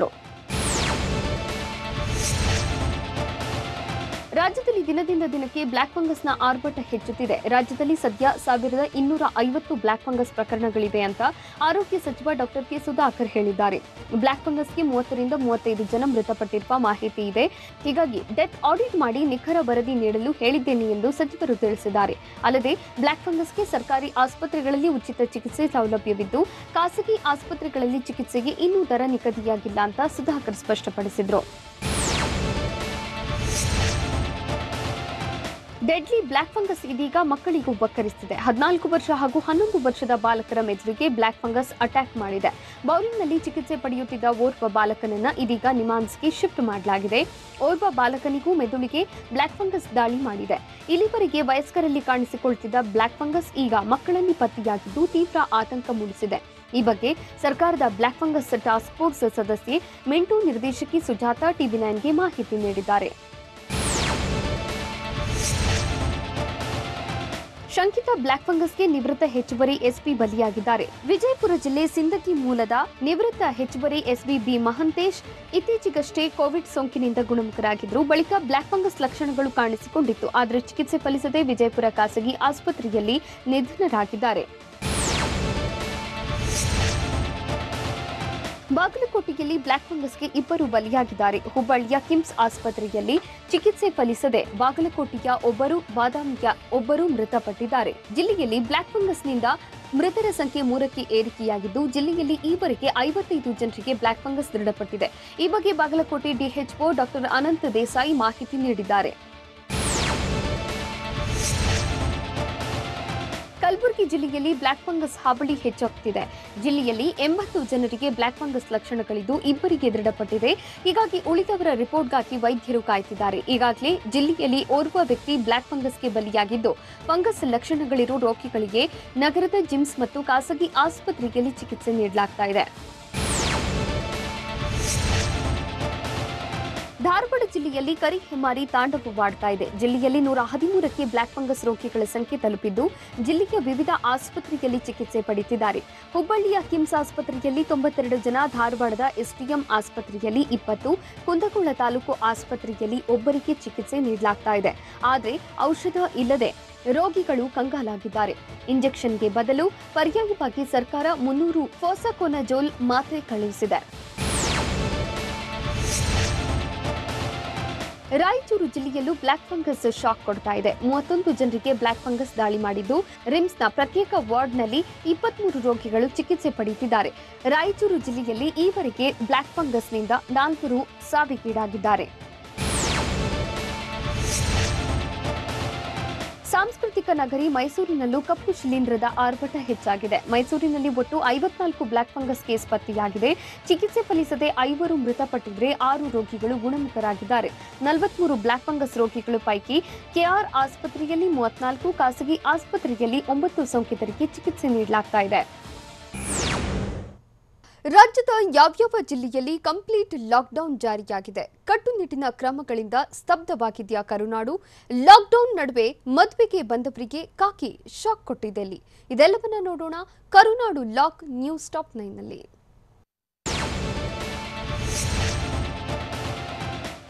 ರಾಜ್ಯದಲ್ಲಿ ದಿನದಿಂದ ದಿನಕ್ಕೆ ಬ್ಲಾಕ್ ಫಂಗಸ್ನ ಆರ್ಭಟ ಹೆಚ್ಚುತ್ತಿದೆ. ರಾಜ್ಯದಲ್ಲಿ ಸದ್ಯ 1250 ಬ್ಲಾಕ್ ಫಂಗಸ್ ಪ್ರಕರಣಗಳಿವೆ ಅಂತ ಆರೋಗ್ಯ ಸಚಿವ ಡಾಕ್ಟರ್ ಕೆ. ಸುಧಾಕರ್ ಹೇಳಿದ್ದಾರೆ. ಬ್ಲಾಕ್ ಫಂಗಸ್ಗೆ 30ರಿಂದ 35 ಜನ ಮೃತಪಟ್ಟಿರುವ ಮಾಹಿತಿ ಇದೆ. ಹೀಗಾಗಿ ಡೆತ್ ಆಡಿಟ್ ಮಾಡಿ ನಿಖರ ವರದಿ ನೀಡಲು ಹೇಳಿದ್ದೇನೆ ಎಂದು ಸಚಿವರು ತಿಳಿಸಿದ್ದಾರೆ. ಅಲ್ಲದೆ ಬ್ಲಾಕ್ ಫಂಗಸ್ಗೆ ಸರ್ಕಾರಿ ಆಸ್ಪತ್ರೆಗಳಲ್ಲಿ ಉಚಿತ ಚಿಕಿತ್ಸೆ ಸೌಲಭ್ಯವಿದ್ದು, ಖಾಸಗಿ ಆಸ್ಪತ್ರೆಗಳಲ್ಲಿ ಚಿಕಿತ್ಸೆಗೆ ಇನ್ನೂ ದರ ನಿಗದಿಯಾಗಿಲ್ಲ ಅಂತ ಸುಧಾಕರ್ ಸ್ಪಷ್ಟಪಡಿಸಿದರು. ಡೆಡ್ಲಿ ಬ್ಲಾಕ್ ಫಂಗಸ್ ಇದೀಗ ಮಕ್ಕಳಿಗೂ ಬಕ್ಕರಿಸಿದೆ. 14 ವರ್ಷ ಹಾಗೂ 11 ವರ್ಷದ ಬಾಲಕರ ಮೆದುಳಿಗೆ ಬ್ಲಾಕ್ ಫಂಗಸ್ ಅಟ್ಯಾಕ್ ಮಾಡಿದೆ. ಬೌಲಿಂಗ್ನಲ್ಲಿ ಚಿಕಿತ್ಸೆ ಪಡೆಯುತ್ತಿದ್ದ ಓರ್ವ ಬಾಲಕನನ್ನ ಇದೀಗ ನಿಮಾನ್ಸ್ಗೆ ಶಿಫ್ಟ್ ಮಾಡಲಾಗಿದೆ. ಓರ್ವ ಬಾಲಕನಿಗೂ ಮೆದುಳಿಗೆ ಬ್ಲಾಕ್ ಫಂಗಸ್ ದಾಳಿ ಮಾಡಿದೆ. ಇಲ್ಲಿವರೆಗೆ ವಯಸ್ಕರಲ್ಲಿ ಕಾಣಿಸಿಕೊಳ್ಳುತ್ತಿದ್ದ ಬ್ಲಾಕ್ ಫಂಗಸ್ ಈಗ ಮಕ್ಕಳಲ್ಲಿ ಪತ್ತೆಯಾಗಿದ್ದು ತೀವ್ರ ಆತಂಕ ಮೂಡಿಸಿದೆ. ಈ ಬಗ್ಗೆ ಸರ್ಕಾರದ ಬ್ಲಾಕ್ ಫಂಗಸ್ ಟಾಸ್ಕ್ ಫೋರ್ಸ್ ಸದಸ್ಯೆ ಮಿಂಟು ನಿರ್ದೇಶಕಿ ಸುಜಾತಾ ಟಿವಿ9ಗೆ ಮಾಹಿತಿ ನೀಡಿದ್ದಾರೆ. ಶಂಕಿತ ಬ್ಲಾಕ್ ಫಂಗಸ್ಗೆ ನಿವೃತ್ತ ಹೆಚ್ಚುವರಿ ಎಸ್ಪಿ ಬಲಿಯಾಗಿದ್ದಾರೆ. ವಿಜಯಪುರ ಜಿಲ್ಲೆ ಸಿಂದಗಿ ಮೂಲದ ನಿವೃತ್ತ ಹೆಚ್ಚುವರಿ ಎಸ್ಪಿ ಬಿ ಮಹಂತೇಶ್ ಇತ್ತೀಚೆಗಷ್ಟೇ ಕೋವಿಡ್ ಸೋಂಕಿನಿಂದ ಗುಣಮುಖರಾಗಿದ್ರು. ಬಳಿಕ ಬ್ಲಾಕ್ ಫಂಗಸ್ ಲಕ್ಷಣಗಳು ಕಾಣಿಸಿಕೊಂಡಿತ್ತು. ಆದರೆ ಚಿಕಿತ್ಸೆ ಫಲಿಸದೆ ವಿಜಯಪುರ ಖಾಸಗಿ ಆಸ್ಪತ್ರೆಯಲ್ಲಿ ನಿಧನರಾಗಿದ್ದಾರೆ. ಬಾಗಲಕೋಟೆಯಲ್ಲಿ ಬ್ಲಾಕ್ ಫಂಗಸ್ಗೆ 2 ಬಲಿಯಾಗಿದ್ದಾರೆ. ಹುಬ್ಬಳ್ಳಿಯ ಕಿಮ್ಸ್ ಆಸ್ಪತ್ರೆಯಲ್ಲಿ ಚಿಕಿತ್ಸೆ ಫಲಿಸದೆ ಬಾಗಲಕೋಟೆಯ ಒಬ್ಬರು, ಬಾದಾಮಿಯ ಒಬ್ಬರು ಮೃತಪಟ್ಟಿದ್ದಾರೆ. ಜಿಲ್ಲೆಯಲ್ಲಿ ಬ್ಲಾಕ್ ಫಂಗಸ್ನಿಂದ ಮೃತರ ಸಂಖ್ಯೆ 3ಕ್ಕೆ ಏರಿಕೆಯಾಗಿದ್ದು, ಜಿಲ್ಲೆಯಲ್ಲಿ ಈವರೆಗೆ 55 ಜನರಿಗೆ ಬ್ಲಾಕ್ ಫಂಗಸ್ ದೃಢಪಟ್ಟಿದೆ. ಈ ಬಗ್ಗೆ ಬಾಗಲಕೋಟೆ ಡಿಎಚ್ಒ ಡಾಕ್ಟರ್ ಅನಂತ್ ದೇಸಾಯಿ ಮಾಹಿತಿ ನೀಡಿದ್ದಾರೆ. ಕಲಬುರಗಿ ಜಿಲ್ಲೆಯಲ್ಲಿ ಬ್ಲಾಕ್ ಫಂಗಸ್ ಹಾವಳಿ ಹೆಚ್ಚಾಗುತ್ತಿದೆ. ಜಿಲ್ಲೆಯಲ್ಲಿ 80 ಜನರಿಗೆ ಬ್ಲಾಕ್ ಫಂಗಸ್ ಲಕ್ಷಣಗಳಿದ್ದು ಇಬ್ಬರಿಗೆ ದೃಢಪಟ್ಟಿದೆ. ಹೀಗಾಗಿ ಉಳಿದವರ ರಿಪೋರ್ಟ್ಗಾಗಿ ವೈದ್ಯರು ಕಾಯುತ್ತಿದ್ದಾರೆ. ಈಗಾಗಲೇ ಜಿಲ್ಲೆಯಲ್ಲಿ ಓರ್ವ ವ್ಯಕ್ತಿ ಬ್ಲಾಕ್ ಫಂಗಸ್ಗೆ ಬಲಿಯಾಗಿದ್ದು, ಫಂಗಸ್ ಲಕ್ಷಣಗಳಿರುವ ರೋಗಿಗಳಿಗೆ ನಗರದ ಜಿಮ್ಸ್ ಮತ್ತು ಖಾಸಗಿ ಆಸ್ಪತ್ರೆಯಲ್ಲಿ ಚಿಕಿತ್ಸೆ ನೀಡಲಾಗ್ತಾ ಇದೆ. ಧಾರವಾಡ ಜಿಲ್ಲೆಯಲ್ಲಿ ಕರಿ ಹೆಮ್ಮಾರಿ ತಾಂಡವವಾಡ್ತಾ ಇದೆ. ಜಿಲ್ಲೆಯಲ್ಲಿ 113ಕ್ಕೆ ಬ್ಲಾಕ್ ಫಂಗಸ್ ರೋಗಿಗಳ ಸಂಖ್ಯೆ ತಲುಪಿದ್ದು, ಜಿಲ್ಲೆಯ ವಿವಿಧ ಆಸ್ಪತ್ರೆಯಲ್ಲಿ ಚಿಕಿತ್ಸೆ ಪಡೆಯುತ್ತಿದ್ದಾರೆ. ಹುಬ್ಬಳ್ಳಿಯ ಕಿಮ್ಸ್ ಆಸ್ಪತ್ರೆಯಲ್ಲಿ 92 ಜನ, ಧಾರವಾಡದ ಎಸ್ಟಿಎಂ ಆಸ್ಪತ್ರೆಯಲ್ಲಿ 20, ಕುಂದಗೋಳ ತಾಲೂಕು ಆಸ್ಪತ್ರೆಯಲ್ಲಿ ಒಬ್ಬರಿಗೆ ಚಿಕಿತ್ಸೆ ನೀಡಲಾಗ್ತಾ ಇದೆ. ಆದರೆ ಔಷಧ ಇಲ್ಲದೆ ರೋಗಿಗಳು ಕಂಗಾಲಾಗಿದ್ದಾರೆ. ಇಂಜೆಕ್ಷನ್ಗೆ ಬದಲು ಪರ್ಯಾಯವಾಗಿ ಸರ್ಕಾರ 300 ಫೋಸಕೋನಜೋಲ್ ಮಾತ್ರೆ ಕಳುಹಿಸಿದೆ. ರಾಯಚೂರು ಜಿಲ್ಲೆಯಲ್ಲೂ ಬ್ಲಾಕ್ ಫಂಗಸ್ ಶಾಕ್ ಕೊಡ್ತಾ ಇದೆ. 31 ಜನರಿಗೆ ಬ್ಲಾಕ್ ಫಂಗಸ್ ದಾಳಿ ಮಾಡಿದ್ದು, ರಿಮ್ಸ್ನ ಪ್ರತ್ಯೇಕ ವಾರ್ಡ್ನಲ್ಲಿ 23 ರೋಗಿಗಳು ಚಿಕಿತ್ಸೆ ಪಡೆಯುತ್ತಿದ್ದಾರೆ. ರಾಯಚೂರು ಜಿಲ್ಲೆಯಲ್ಲಿ ಈವರೆಗೆ ಬ್ಲಾಕ್ ಫಂಗಸ್ನಿಂದ 4 ಸಾವಿಗೀಡಾಗಿದ್ದಾರೆ. ಸಾಂಸ್ಕೃತಿಕ ನಗರಿ ಮೈಸೂರಿನಲ್ಲೂ ಕಪ್ಪು ಶಿಲೀಂಧ್ರದ ಆರ್ಭಟ ಹೆಚ್ಚಾಗಿದೆ. ಮೈಸೂರಿನಲ್ಲಿ ಒಟ್ಟು 54 ಬ್ಲಾಕ್ ಫಂಗಸ್ ಕೇಸ್ ಪತ್ತೆಯಾಗಿದೆ. ಚಿಕಿತ್ಸೆ ಫಲಿಸದೆ 5 ಮೃತಪಟ್ಟಿದ್ರೆ 6 ರೋಗಿಗಳು ಗುಣಮುಖರಾಗಿದ್ದಾರೆ. 43 ಬ್ಲಾಕ್ ಫಂಗಸ್ ರೋಗಿಗಳ ಪೈಕಿ ಕೆಆರ್ ಆಸ್ಪತ್ರೆಯಲ್ಲಿ 34, ಖಾಸಗಿ ಆಸ್ಪತ್ರೆಯಲ್ಲಿ 9 ಸೋಂಕಿತರಿಗೆ ಚಿಕಿತ್ಸೆ ನೀಡಲಾಗ್ತಾ ಇದೆ. ರಾಜ್ಯದ ಯಾವ್ಯಾವ ಜಿಲ್ಲೆಯಲ್ಲಿ ಕಂಪ್ಲೀಟ್ ಲಾಕ್ಡೌನ್ ಜಾರಿಯಾಗಿದೆ? ಕಟ್ಟುನಿಟ್ಟಿನ ಕ್ರಮಗಳಿಂದ ಸ್ತಬ್ಧವಾಗಿದೆಯಾ ಕರುನಾಡು? ಲಾಕ್ಡೌನ್ ನಡುವೆ ಮದುವೆಗೆ ಬಂದವರಿಗೆ ಕಾಕಿ ಶಾಕ್ ಕೊಟ್ಟಿದೆ. ಇದೆಲ್ಲವನ್ನ ನೋಡೋಣ ಕರುನಾಡು ಲಾಕ್ ನ್ಯೂಸ್ ಟಾಪ್ 9ನಲ್ಲಿ.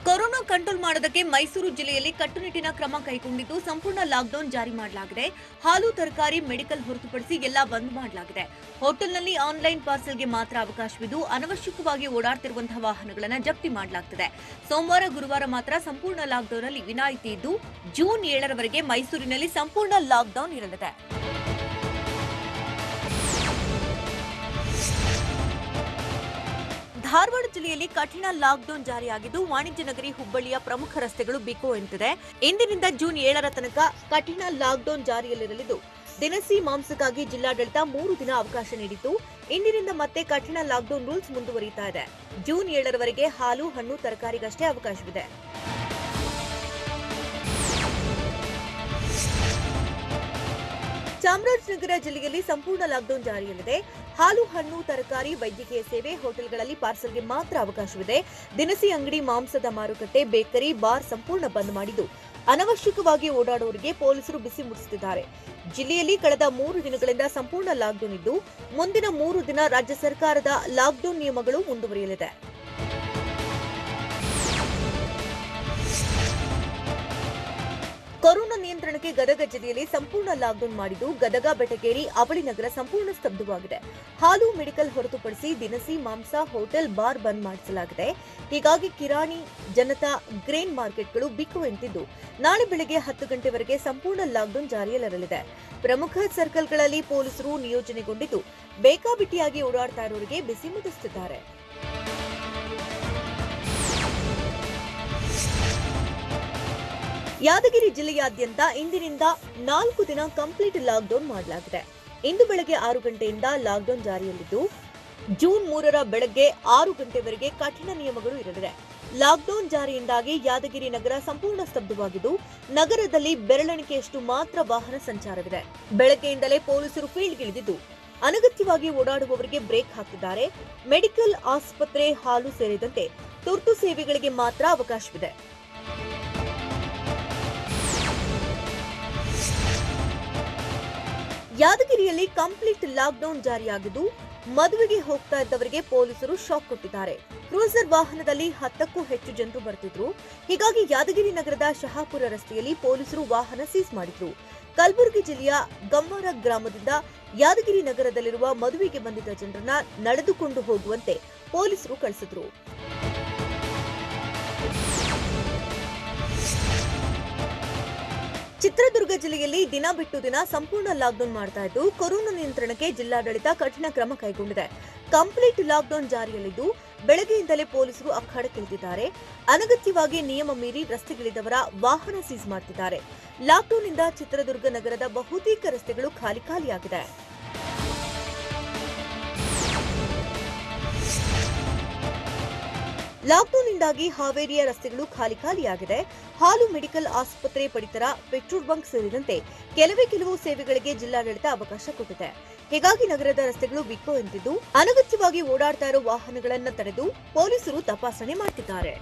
ಕೊರೋನಾ ಕಂಟ್ರೋಲ್ ಮಾಡೋದಕ್ಕೆ ಮೈಸೂರು ಜಿಲ್ಲೆಯಲ್ಲಿ ಕಟ್ಟುನಿಟ್ಟಿನ ಕ್ರಮ ಕೈಗೊಂಡಿದ್ದು ಸಂಪೂರ್ಣ ಲಾಕ್ಡೌನ್ ಜಾರಿ ಮಾಡಲಾಗಿದೆ. ಹಾಲು, ತರಕಾರಿ, ಮೆಡಿಕಲ್ ಹೊರತುಪಡಿಸಿ ಎಲ್ಲ ಬಂದ್ ಮಾಡಲಾಗಿದೆ. ಹೋಟೆಲ್ನಲ್ಲಿ ಆನ್ಲೈನ್ ಪಾರ್ಸೆಲ್ಗೆ ಮಾತ್ರ ಅವಕಾಶವಿದ್ದು, ಅನವಶ್ಯಕವಾಗಿ ಓಡಾಡ್ತಿರುವಂತಹ ವಾಹನಗಳನ್ನು ಜಪ್ತಿ ಮಾಡಲಾಗುತ್ತದೆ. ಸೋಮವಾರ, ಗುರುವಾರ ಮಾತ್ರ ಸಂಪೂರ್ಣ ಲಾಕ್ಡೌನ್ ಅಲ್ಲಿ ವಿನಾಯಿತಿ ಇದ್ದು, ಜೂನ್ 7ರವರೆಗೆ ಮೈಸೂರಿನಲ್ಲಿ ಸಂಪೂರ್ಣ ಲಾಕ್ಡೌನ್ ಇರಲಿದೆ. ಧಾರವಾಡ ಜಿಲ್ಲೆಯಲ್ಲಿ ಕಠಿಣ ಲಾಕ್ಡೌನ್ ಜಾರಿಯಾಗಿದ್ದು, ವಾಣಿಜ್ಯ ನಗರಿ ಹುಬ್ಬಳ್ಳಿಯ ಪ್ರಮುಖ ರಸ್ತೆಗಳು ಬಿಕೋ ಎಂತಿದೆ. ಇಂದಿನಿಂದ ಜೂನ್ 7ರ ತನಕ ಕಠಿಣ ಲಾಕ್ಡೌನ್ ಜಾರಿಯಲ್ಲಿರಲಿದ್ದು, ದಿನಸಿ ಮಾಂಸಕ್ಕಾಗಿ ಜಿಲ್ಲಾಡಳಿತ 3 ದಿನ ಅವಕಾಶ ನೀಡಿದ್ದು, ಇಂದಿನಿಂದ ಮತ್ತೆ ಕಠಿಣ ಲಾಕ್ಡೌನ್ ರೂಲ್ಸ್ ಮುಂದುವರಿಯುತ್ತಾ ಇದೆ. ಜೂನ್ 7ರವರೆಗೆ ಹಾಲು, ಹಣ್ಣು, ತರಕಾರಿಗಷ್ಟೇ ಅವಕಾಶವಿದೆ. ಚಾಮರಾಜನಗರ ಜಿಲ್ಲೆಯಲ್ಲಿ ಸಂಪೂರ್ಣ ಲಾಕ್ಡೌನ್ ಜಾರಿಯಲ್ಲಿದೆ. ಹಾಲು, ಹಣ್ಣು, ತರಕಾರಿ, ವೈದ್ಯಕೀಯ ಸೇವೆ, ಹೋಟೆಲ್ಗಳಲ್ಲಿ ಪಾರ್ಸಲ್ಗೆ ಮಾತ್ರ ಅವಕಾಶವಿದೆ. ದಿನಸಿ ಅಂಗಡಿ, ಮಾಂಸದ ಮಾರುಕಟ್ಟೆ, ಬೇಕರಿ, ಬಾರ್ ಸಂಪೂರ್ಣ ಬಂದ್ ಮಾಡಿದ್ದು, ಅನವಶ್ಯಕವಾಗಿ ಓಡಾಡುವವರಿಗೆ ಪೊಲೀಸರು ಬಿಸಿ ಮುಟ್ಟಿಸುತ್ತಿದ್ದಾರೆ. ಜಿಲ್ಲೆಯಲ್ಲಿ ಕಳೆದ 3 ದಿನಗಳಿಂದ ಸಂಪೂರ್ಣ ಲಾಕ್ಡೌನ್ ಇದ್ದು, ಮುಂದಿನ 3 ದಿನ ರಾಜ್ಯ ಸರ್ಕಾರದ ಲಾಕ್ಡೌನ್ ನಿಯಮಗಳು ಮುಂದುವರಿಯಲಿದೆ. ಕೊರೋನಾ ನಿಯಂತ್ರಣಕ್ಕೆ ಗದಗ ಜಿಲ್ಲೆಯಲ್ಲಿ ಸಂಪೂರ್ಣ ಲಾಕ್ಡೌನ್ ಮಾಡಿದ್ದು, ಗದಗ, ಬೆಟಗೇರಿ, ಅವಳಿ ನಗರ ಸಂಪೂರ್ಣ ಸ್ತಬ್ಧವಾಗಿದೆ. ಹಾಲು, ಮೆಡಿಕಲ್ ಹೊರತುಪಡಿಸಿ ದಿನಸಿ, ಮಾಂಸ, ಹೋಟೆಲ್, ಬಾರ್ ಬಂದ್ ಮಾಡಿಸಲಾಗಿದೆ. ಹೀಗಾಗಿ ಕಿರಾಣಿ, ಜನತಾ, ಗ್ರೇನ್ ಮಾರ್ಕೆಟ್ಗಳು ಬಿಕೋ ಎಂತಿದ್ದು, ನಾಳೆ ಬೆಳಗ್ಗೆ 10 ಗಂಟೆವರೆಗೆ ಸಂಪೂರ್ಣ ಲಾಕ್ಡೌನ್ ಜಾರಿಯಲ್ಲಿರಲಿದೆ. ಪ್ರಮುಖ ಸರ್ಕಲ್ಗಳಲ್ಲಿ ಪೊಲೀಸರು ನಿಯೋಜನೆಗೊಂಡಿದ್ದು, ಬೇಕಾಬಿಟ್ಟಿಯಾಗಿ ಓಡಾಡ್ತಾ ಇರೋರಿಗೆ ಬಿಸಿ ಮುಟ್ಟಿಸುತ್ತಿದ್ದಾರೆ. ಯಾದಗಿರಿ ಜಿಲ್ಲೆಯಾದ್ಯಂತ ಇಂದಿನಿಂದ 4 ದಿನ ಕಂಪ್ಲೀಟ್ ಲಾಕ್ಡೌನ್ ಮಾಡಲಾಗಿದೆ. ಇಂದು ಬೆಳಗ್ಗೆ 6 ಗಂಟೆಯಿಂದ ಲಾಕ್ಡೌನ್ ಜಾರಿಯಲ್ಲಿದ್ದು, ಜೂನ್ 3ರ ಬೆಳಗ್ಗೆ 6 ಗಂಟೆವರೆಗೆ ಕಠಿಣ ನಿಯಮಗಳು ಇರಲಿದೆ. ಲಾಕ್ಡೌನ್ ಜಾರಿಯಿಂದಾಗಿ ಯಾದಗಿರಿ ನಗರ ಸಂಪೂರ್ಣ ಸ್ತಬ್ಧವಾಗಿದ್ದು, ನಗರದಲ್ಲಿ ಬೆರಳೆಣಿಕೆಯಷ್ಟು ಮಾತ್ರ ವಾಹನ ಸಂಚಾರವಿದೆ. ಬೆಳಗ್ಗೆಯಿಂದಲೇ ಪೊಲೀಸರು ಫೀಲ್ಡ್ಗಿಳಿದಿದ್ದು, ಅನಗತ್ಯವಾಗಿ ಓಡಾಡುವವರಿಗೆ ಬ್ರೇಕ್ ಹಾಕಿದ್ದಾರೆ. ಮೆಡಿಕಲ್, ಆಸ್ಪತ್ರೆ, ಹಾಲು ಸೇರಿದಂತೆ ತುರ್ತು ಸೇವೆಗಳಿಗೆ ಮಾತ್ರ ಅವಕಾಶವಿದೆ. ಯಾದಗಿರಿಯಲ್ಲಿ ಕಂಪ್ಲೀಟ್ ಲಾಕ್ಡೌನ್ ಜಾರಿಯಾಗಿದ್ದು, ಮದುವೆಗೆ ಹೋಗ್ತಾ ಇದ್ದವರಿಗೆ ಪೊಲೀಸರು ಶಾಕ್ ಕೊಟ್ಟಿದ್ದಾರೆ. ಕ್ರೂಸರ್ ವಾಹನದಲ್ಲಿ 10ಕ್ಕೂ ಹೆಚ್ಚು ಜನರು ಬರ್ತಿದ್ರು. ಹೀಗಾಗಿ ಯಾದಗಿರಿ ನಗರದ ಶಹಾಪುರ ರಸ್ತೆಯಲ್ಲಿ ಪೊಲೀಸರು ವಾಹನ ಸೀಸ್ ಮಾಡಿದ್ರು. ಕಲಬುರಗಿ ಜಿಲ್ಲೆಯ ಗಮ್ಮಾರ ಗ್ರಾಮದಿಂದ ಯಾದಗಿರಿ ನಗರದಲ್ಲಿರುವ ಮದುವೆಗೆ ಬಂದಿದ್ದ ಜನರನ್ನ ನಡೆದುಕೊಂಡು ಹೋಗುವಂತೆ ಪೊಲೀಸರು ಕಳಿಸಿದ್ರು. ಚಿತ್ರದುರ್ಗ ಜಿಲ್ಲೆಯಲ್ಲಿ ದಿನ ಬಿಟ್ಟು ದಿನ ಸಂಪೂರ್ಣ ಲಾಕ್ಡೌನ್ ಮಾಡ್ತಾ ಇದ್ದು, ಕೊರೋನಾ ನಿಯಂತ್ರಣಕ್ಕೆ ಜಿಲ್ಲಾಡಳಿತ ಕಠಿಣ ಕ್ರಮ ಕೈಗೊಂಡಿದೆ. ಕಂಪ್ಲೀಟ್ ಲಾಕ್ಡೌನ್ ಜಾರಿಯಲ್ಲಿದ್ದು, ಬೆಳಗ್ಗೆಯಿಂದಲೇ ಪೊಲೀಸರು ಅಖಾಡಕ್ಕಿಳಿದಿದ್ದಾರೆ. ಅನಗತ್ಯವಾಗಿ ನಿಯಮ ಮೀರಿ ರಸ್ತೆಗಿಳಿದವರ ವಾಹನ ಸೀಸ್ ಮಾಡುತ್ತಿದ್ದಾರೆ. ಲಾಕ್ಡೌನ್ನಿಂದ ಚಿತ್ರದುರ್ಗ ನಗರದ ಬಹುತೇಕ ರಸ್ತೆಗಳು ಖಾಲಿಯಾಗಿದೆ. ಲಾಕ್ಡೌನ್ನಿಂದಾಗಿ ಹಾವೇರಿಯ ರಸ್ತೆಗಳು ಖಾಲಿಯಾಗಿದೆ. ಹಾಲು ಮೆಡಿಕಲ್ ಆಸ್ಪತ್ರೆ ಪಡಿತರ, ಪೆಟ್ರೋಲ್ ಬಂಕ್ ಸೇರಿದಂತೆ ಕೆಲವು ಸೇವೆಗಳಿಗೆ ಜಿಲ್ಲಾಡಳಿತ ಅವಕಾಶ ಕೊಟ್ಟಿದೆ. ಹೀಗಾಗಿ ನಗರದ ರಸ್ತೆಗಳು ಬಿಕೋ ಎಂದಿದ್ದು ಅನಗತ್ಯವಾಗಿ ಓಡಾಡ್ತಾ ಇರೋ ವಾಹನಗಳನ್ನು ತಡೆದು ಪೊಲೀಸರು ತಪಾಸಣೆ ಮಾಡುತ್ತಿದ್ದಾರೆ.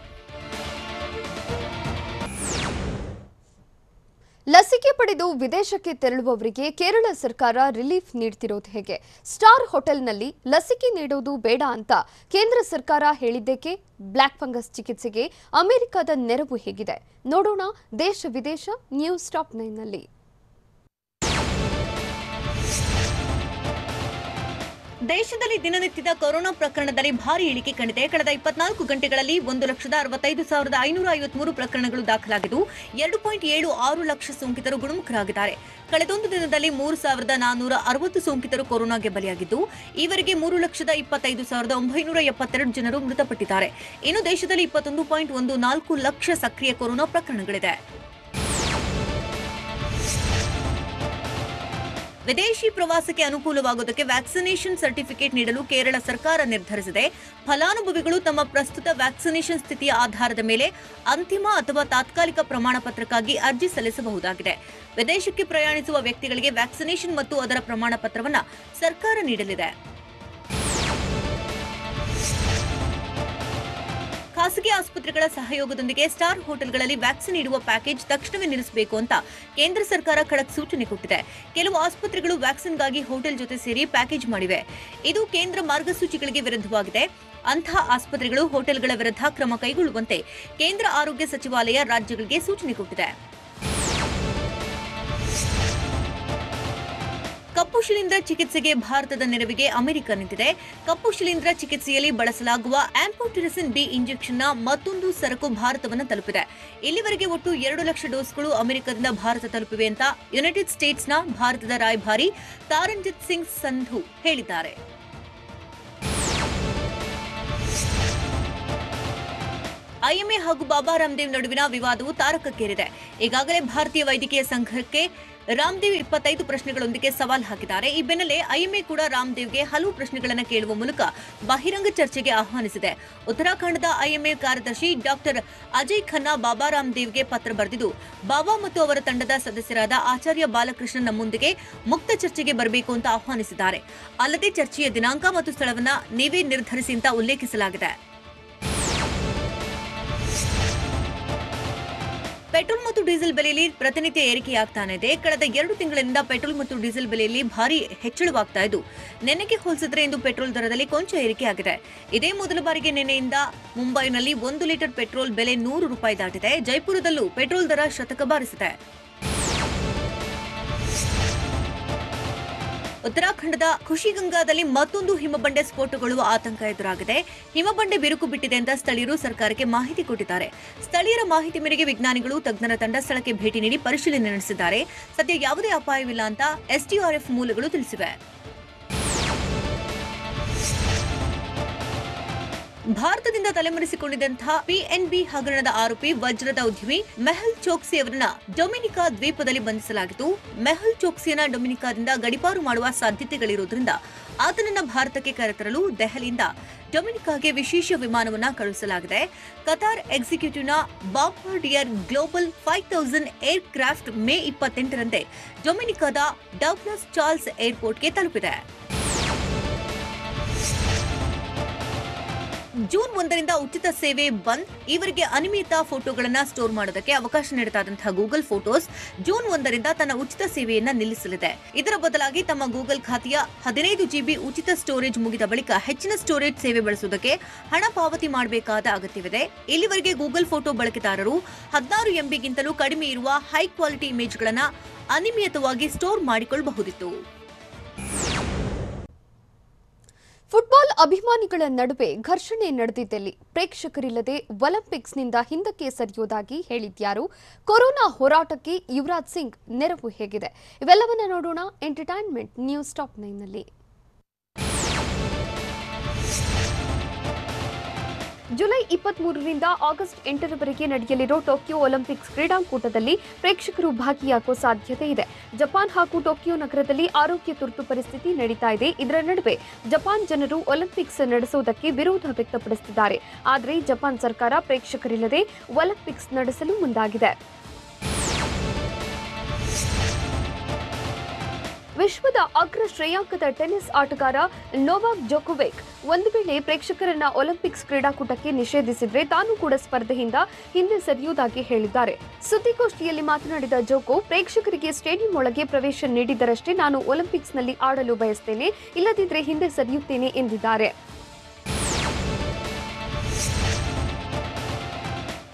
ಲಸಿಕೆ ಪಡೆದು ವಿದೇಶಕ್ಕೆ ತೆರಳುವವರಿಗೆ ಕೇರಳ ಸರ್ಕಾರ ರಿಲೀಫ್ ನೀಡುತ್ತಿರೋದು ಹೇಗೆ? ಸ್ಟಾರ್ ಹೋಟೆಲ್ನಲ್ಲಿ ಲಸಿಕೆ ನೀಡುವುದು ಬೇಡ ಅಂತ ಕೇಂದ್ರ ಸರ್ಕಾರ ಹೇಳಿದ್ದಕ್ಕೆ ಬ್ಲ್ಯಾಕ್ ಫಂಗಸ್ ಚಿಕಿತ್ಸೆಗೆ ಅಮೆರಿಕದ ನೆರವು ಹೇಗಿದೆ? ನೋಡೋಣ ದೇಶ ವಿದೇಶ ನ್ಯೂಸ್ ಟಾಪ್ 9ನಲ್ಲಿ. ದೇಶದಲ್ಲಿ ದಿನನಿತ್ಯದ ಕೊರೋನಾ ಪ್ರಕರಣದಲ್ಲಿ ಭಾರಿ ಇಳಿಕೆ ಕಂಡಿದೆ. ಕಳೆದ 24 ಗಂಟೆಗಳಲ್ಲಿ 1,65,553 ಪ್ರಕರಣಗಳು ದಾಖಲಾಗಿದ್ದು 2.76 ಲಕ್ಷ ಸೋಂಕಿತರು ಗುಣಮುಖರಾಗಿದ್ದಾರೆ. ಕಳೆದೊಂದು ದಿನದಲ್ಲಿ 3,460 ಸೋಂಕಿತರು ಕೊರೋನಾಗೆ ಬಲಿಯಾಗಿದ್ದು ಈವರೆಗೆ 3,25,972 ಜನರು ಮೃತಪಟ್ಟಿದ್ದಾರೆ. ಇನ್ನು ದೇಶದಲ್ಲಿ 21.14 ಲಕ್ಷ ಸಕ್ರಿಯ ಕೊರೋನಾ ಪ್ರಕರಣಗಳಿದೆ. ವಿದೇಶಿ ಪ್ರವಾಸಕ್ಕೆ ಅನುಕೂಲವಾಗುವುದಕ್ಕೆ ವ್ಯಾಕ್ಸಿನೇಷನ್ ಸರ್ಟಿಫಿಕೇಟ್ ನೀಡಲು ಕೇರಳ ಸರ್ಕಾರ ನಿರ್ಧರಿಸಿದೆ. ಫಲಾನುಭವಿಗಳು ತಮ್ಮ ಪ್ರಸ್ತುತ ವ್ಯಾಕ್ಸಿನೇಷನ್ ಸ್ಥಿತಿಯ ಆಧಾರದ ಮೇಲೆ ಅಂತಿಮ ಅಥವಾ ತಾತ್ಕಾಲಿಕ ಪ್ರಮಾಣ ಪತ್ರಕ್ಕಾಗಿ ಅರ್ಜಿ ಸಲ್ಲಿಸಬಹುದಾಗಿದೆ. ವಿದೇಶಕ್ಕೆ ಪ್ರಯಾಣಿಸುವ ವ್ಯಕ್ತಿಗಳಿಗೆ ವ್ಯಾಕ್ಸಿನೇಷನ್ ಮತ್ತು ಅದರ ಪ್ರಮಾಣ ಪತ್ರವನ್ನು ಸರ್ಕಾರ ನೀಡಲಿದೆ. ಖಾಸಗಿ ಆಸ್ಪತ್ರೆಗಳ ಸಹಯೋಗದೊಂದಿಗೆ ಸ್ಟಾರ್ ಹೋಟೆಲ್ಗಳಲ್ಲಿ ವ್ಯಾಕ್ಸಿನ್ ನೀಡುವ ಪ್ಯಾಕೇಜ್ ತಕ್ಷಣವೇ ನಿಲ್ಲಿಸಬೇಕು ಅಂತ ಕೇಂದ್ರ ಸರ್ಕಾರ ಖಡಕ್ ಸೂಚನೆ ಕೊಟ್ಟಿದೆ. ಕೆಲವು ಆಸ್ಪತ್ರೆಗಳು ವ್ಯಾಕ್ಸಿನ್ಗಾಗಿ ಹೋಟೆಲ್ ಜೊತೆ ಸೇರಿ ಪ್ಯಾಕೇಜ್ ಮಾಡಿವೆ. ಇದು ಕೇಂದ್ರ ಮಾರ್ಗಸೂಚಿಗಳಿಗೆ ವಿರುದ್ಧವಾಗಿದೆ. ಅಂತಹ ಆಸ್ಪತ್ರೆಗಳು ಹೋಟೆಲ್ಗಳ ವಿರುದ್ಧ ಕ್ರಮ ಕೈಗೊಳ್ಳುವಂತೆ ಕೇಂದ್ರ ಆರೋಗ್ಯ ಸಚಿವಾಲಯ ರಾಜ್ಯಗಳಿಗೆ ಸೂಚನೆ ಕೊಟ್ಟಿದೆ. ಕಪ್ಪು ಶಿಲೀಂಧ್ರ ಚಿಕಿತ್ಸೆಗೆ ಭಾರತದ ನೆರವಿಗೆ ಅಮೆರಿಕ ನಿಂತಿದೆ. ಕಪ್ಪು ಶಿಲೀಂಧ್ರ ಚಿಕಿತ್ಸೆಯಲ್ಲಿ ಬಳಸಲಾಗುವ ಆಂಫೋಟೆರಿಸಿನ್ ಬಿ ಇಂಜೆಕ್ಷನ್ನ ಮತ್ತೊಂದು ಸರಕು ಭಾರತವನ್ನು ತಲುಪಿದೆ. ಇಲ್ಲಿವರೆಗೆ ಒಟ್ಟು 2 ಲಕ್ಷ ಡೋಸ್ಗಳು ಅಮೆರಿಕದಿಂದ ಭಾರತ ತಲುಪಿವೆ ಅಂತ ಯುನೈಟೆಡ್ ಸ್ಟೇಟ್ಸ್ನ ಭಾರತದ ರಾಯಭಾರಿ ತಾರಣ್ಜಿತ್ ಸಿಂಗ್ ಸಂಧು ಹೇಳಿದ್ದಾರೆ. ಐಎಂಎ ಹಾಗೂ ಬಾಬಾ ರಾಮದೇವ್ ನಡುವಿನ ವಿವಾದವು ತಾರಕಕ್ಕೇರಿದೆ. ಈಗಾಗಲೇ ಭಾರತೀಯ ವೈದ್ಯಕೀಯ ಸಂಘಕ್ಕೆ ರಾಮದೇವ್ 25 ಪ್ರಶ್ನೆಗಳೊಂದಿಗೆ ಸವಾಲು ಹಾಕಿದ್ದಾರೆ. ಈ ಬೆನ್ನಲ್ಲೇ ಐಎಂಎ ಕೂಡ ರಾಮದೇವ್ಗೆ ಹಲವು ಪ್ರಶ್ನೆಗಳನ್ನು ಕೇಳುವ ಮೂಲಕ ಬಹಿರಂಗ ಚರ್ಚೆಗೆ ಆಹ್ವಾನಿಸಿದೆ. ಉತ್ತರಾಖಂಡದ ಐಎಂಎ ಕಾರ್ಯದರ್ಶಿ ಡಾಕ್ಟರ್ ಅಜಯ್ ಖನ್ನಾ ಬಾಬಾ ರಾಮದೇವ್ಗೆ ಪತ್ರ ಬರೆದಿದ್ದು ಬಾಬಾ ಮತ್ತು ಅವರ ತಂಡದ ಸದಸ್ಯರಾದ ಆಚಾರ್ಯ ಬಾಲಕೃಷ್ಣನ್ ನಮ್ಮೊಂದಿಗೆ ಮುಕ್ತ ಚರ್ಚೆಗೆ ಬರಬೇಕು ಅಂತ ಆಹ್ವಾನಿಸಿದ್ದಾರೆ. ಅಲ್ಲದೆ ಚರ್ಚೆಯ ದಿನಾಂಕ ಮತ್ತು ಸ್ಥಳವನ್ನ ನೀವೇ ನಿರ್ಧರಿಸಿ ಅಂತ ಉಲ್ಲೇಖಿಸಲಾಗಿದೆ. ಪೆಟ್ರೋಲ್ ಮತ್ತು ಡೀಸೆಲ್ ಬೆಲೆಯಲ್ಲಿ ಪ್ರತಿನಿತ್ಯ ಏರಿಕೆಯಾಗ್ತಾನೆ ಇದೆ. ಕಳೆದ 2 ತಿಂಗಳಿಂದ ಪೆಟ್ರೋಲ್ ಮತ್ತು ಡೀಸೆಲ್ ಬೆಲೆಯಲ್ಲಿ ಭಾರಿ ಹೆಚ್ಚಳವಾಗ್ತಾ ಇದ್ದು ನೆನೆಗೆ ಹೋಲಿಸಿದರೆ ಇಂದು ಪೆಟ್ರೋಲ್ ದರದಲ್ಲಿ ಕೊಂಚ ಏರಿಕೆಯಾಗಿದೆ. ಇದೇ ಮೊದಲ ಬಾರಿಗೆ ನಿನ್ನೆಯಿಂದ ಮುಂಬೈನಲ್ಲಿ 1 ಲೀಟರ್ ಪೆಟ್ರೋಲ್ ಬೆಲೆ 100 ರೂಪಾಯಿ ದಾಟಿದೆ. ಜೈಪುರದಲ್ಲೂ ಪೆಟ್ರೋಲ್ ದರ ಶತಕ ಬಾರಿಸಿದೆ. ಉತ್ತರಾಖಂಡದ ಖುಷಿಗಂಗಾದಲ್ಲಿ ಮತ್ತೊಂದು ಹಿಮಬಂಡೆ ಸ್ಫೋಟಗೊಳ್ಳುವ ಆತಂಕ ಎದುರಾಗಿದೆ. ಹಿಮಬಂಡೆ ಬಿರುಕು ಬಿಟ್ಟಿದೆ ಅಂತ ಸ್ಥಳೀಯರು ಸರ್ಕಾರಕ್ಕೆ ಮಾಹಿತಿ ಕೊಟ್ಟಿದ್ದಾರೆ. ಸ್ಥಳೀಯರ ಮಾಹಿತಿ ಮೇರೆಗೆ ವಿಜ್ಞಾನಿಗಳು ತಜ್ಞರ ತಂಡ ಸ್ಥಳಕ್ಕೆ ಭೇಟಿ ನೀಡಿ ಪರಿಶೀಲನೆ ನಡೆಸಿದ್ದಾರೆ. ಸದ್ಯ ಯಾವುದೇ ಅಪಾಯವಿಲ್ಲ ಅಂತ ಎಸ್ಡಿಆರ್ಎಫ್ ಮೂಲಗಳು ತಿಳಿಸಿವೆ. ಭಾರತದಿಂದ ತಲೆಮರೆಸಿಕೊಂಡಿದ್ದಂತಹ ಪಿಎನ್ಬಿ ಹಗರಣದ ಆರೋಪಿ ವಜ್ರದ ಉದ್ಯಮಿ ಮೆಹುಲ್ ಚೋಕ್ಸಿ ಅವರನ್ನ ಡೊಮಿನಿಕಾ ದ್ವೀಪದಲ್ಲಿ ಬಂಧಿಸಲಾಗಿತ್ತು. ಮೆಹುಲ್ ಚೋಕ್ಸಿಯನ್ನ ಡೊಮಿನಿಕಾದಿಂದ ಗಡಿಪಾರು ಮಾಡುವ ಸಾಧ್ಯತೆಗಳಿರುವುದರಿಂದ ಆತನನ್ನ ಭಾರತಕ್ಕೆ ಕರೆತರಲು ದೆಹಲಿಯಿಂದ ಡೊಮಿನಿಕಾಗೆ ವಿಶೇಷ ವಿಮಾನವನ್ನ ಕಳುಹಿಸಲಾಗಿದೆ. ಕತಾರ್ ಎಕ್ಸಿಕ್ಯೂಟಿವ್ನ Bombardier global 5000 aircraft May 28ರಂದೇ ಡೊಮಿನಿಕಾದ ಡಗ್ಲಸ್ ಚಾರ್ಲ್ಸ್ ಏರ್ಪೋರ್ಟ್ಗೆ ತಲುಪಿದೆ. ಜೂನ್ 1ರಿಂದ ಉಚಿತ ಸೇವೆ ಬಂದ್. ಈವರೆಗೆ ಅನಿಯಮಿತ ಫೋಟೋಗಳನ್ನ ಸ್ಟೋರ್ ಮಾಡೋದಕ್ಕೆ ಅವಕಾಶ ನೀಡತಾದಂತಹ ಗೂಗಲ್ ಫೋಟೋಸ್ ಜೂನ್ 1ರಿಂದ ತನ್ನ ಉಚಿತ ಸೇವೆಯನ್ನ ನಿಲ್ಲಿಸಲಿದೆ. ಇದರ ಬದಲಾಗಿ ತಮ್ಮ ಗೂಗಲ್ ಖಾತೆಯ 15 GB ಉಚಿತ ಸ್ಟೋರೇಜ್ ಮುಗಿದ ಬಳಿಕ ಹೆಚ್ಚಿನ ಸ್ಟೋರೇಜ್ ಸೇವೆ ಬಳಸುವುದಕ್ಕೆ ಹಣ ಪಾವತಿ ಮಾಡಬೇಕಾದ ಅಗತ್ಯವಿದೆ. ಇಲ್ಲಿವರೆಗೆ ಗೂಗಲ್ ಫೋಟೋ ಬಳಕೆದಾರರು 16 MBಗಿಂತಲೂ ಕಡಿಮೆ ಇರುವ ಹೈ ಕ್ವಾಲಿಟಿ ಇಮೇಜ್ಗಳನ್ನ ಅನಿಯಮಿತವಾಗಿ ಸ್ಟೋರ್ ಮಾಡಿಕೊಳ್ಳಬಹುದಿತ್ತು. ಫುಟ್ಬಾಲ್ ಅಭಿಮಾನಿಗಳ ನಡುವೆ ಘರ್ಷಣೆ ನಡೆದಿದ್ದಲ್ಲಿ ಪ್ರೇಕ್ಷಕರಿಲ್ಲದೆ ಒಲಿಂಪಿಕ್ಸ್ನಿಂದ ಹಿಂದಕ್ಕೆ ಸರಿಯುವುದಾಗಿ ಹೇಳಿದ್ಯಾರು? ಕೊರೋನಾ ಹೋರಾಟಕ್ಕೆ ಯುವರಾಜ್ ಸಿಂಗ್ ನೆರವು ಹೇಗಿದೆ? ಇವೆಲ್ಲವನ್ನ ನೋಡೋಣ ಎಂಟರ್ಟೈನ್ಮೆಂಟ್ ನ್ಯೂಸ್ ಟಾಪ್ 9ನಲ್ಲಿ. ಜುಲೈ 23ರಿಂದ ಆಗಸ್ಟ್ 8ರವರೆಗೆ ನಡೆಯಲಿರೋ ಟೋಕಿಯೋ ಒಲಿಂಪಿಕ್ಸ್ ಕ್ರೀಡಾಕೂಟದಲ್ಲಿ ಪ್ರೇಕ್ಷಕರು ಭಾಗಿಯಾಗುವ ಸಾಧ್ಯತೆ ಇದೆ. ಜಪಾನ್ ಹಾಗೂ ಟೋಕಿಯೋ ನಗರದಲ್ಲಿ ಆರೋಗ್ಯ ತುರ್ತು ಪರಿಸ್ಥಿತಿ ನಡೀತಾ ಇದೆ. ಇದರ ನಡುವೆ ಜಪಾನ್ ಜನರು ಒಲಿಂಪಿಕ್ಸ್ ನಡೆಸುವುದಕ್ಕೆ ವಿರೋಧ ವ್ಯಕ್ತಪಡಿಸುತ್ತಿದ್ದಾರೆ. ಆದರೆ ಜಪಾನ್ ಸರ್ಕಾರ ಪ್ರೇಕ್ಷಕರಿಲ್ಲದೆ ಒಲಿಂಪಿಕ್ಸ್ ನಡೆಸಲು ಮುಂದಾಗಿದೆ. ವಿಶ್ವದ ಅಗ್ರ ಶ್ರೇಯಾಂಕದ ಟೆನ್ನಿಸ್ ಆಟಗಾರ ನೊವಾಕ್ ಜೊಕೋವಿಕ್ ಒಂದು ವೇಳೆ ಪ್ರೇಕ್ಷಕರನ್ನ ಒಲಿಂಪಿಕ್ಸ್ ಕ್ರೀಡಾಕೂಟಕ್ಕೆ ನಿಷೇಧಿಸಿದ್ರೆ ತಾನು ಕೂಡ ಸ್ಪರ್ಧೆಯಿಂದ ಹಿಂದೆ ಸರಿಯುವುದಾಗಿ ಹೇಳಿದ್ದಾರೆ. ಸುದ್ದಿಗೋಷ್ಠಿಯಲ್ಲಿ ಮಾತನಾಡಿದ ಜೊಕೋ, ಪ್ರೇಕ್ಷಕರಿಗೆ ಸ್ಟೇಡಿಯಂ ಒಳಗೆ ಪ್ರವೇಶ ನೀಡಿದರಷ್ಟೇ ನಾನು ಒಲಿಂಪಿಕ್ಸ್ನಲ್ಲಿ ಆಡಲು ಬಯಸುತ್ತೇನೆ, ಇಲ್ಲದಿದ್ದರೆ ಹಿಂದೆ ಸರಿಯುತ್ತೇನೆ ಎಂದಿದ್ದಾರೆ.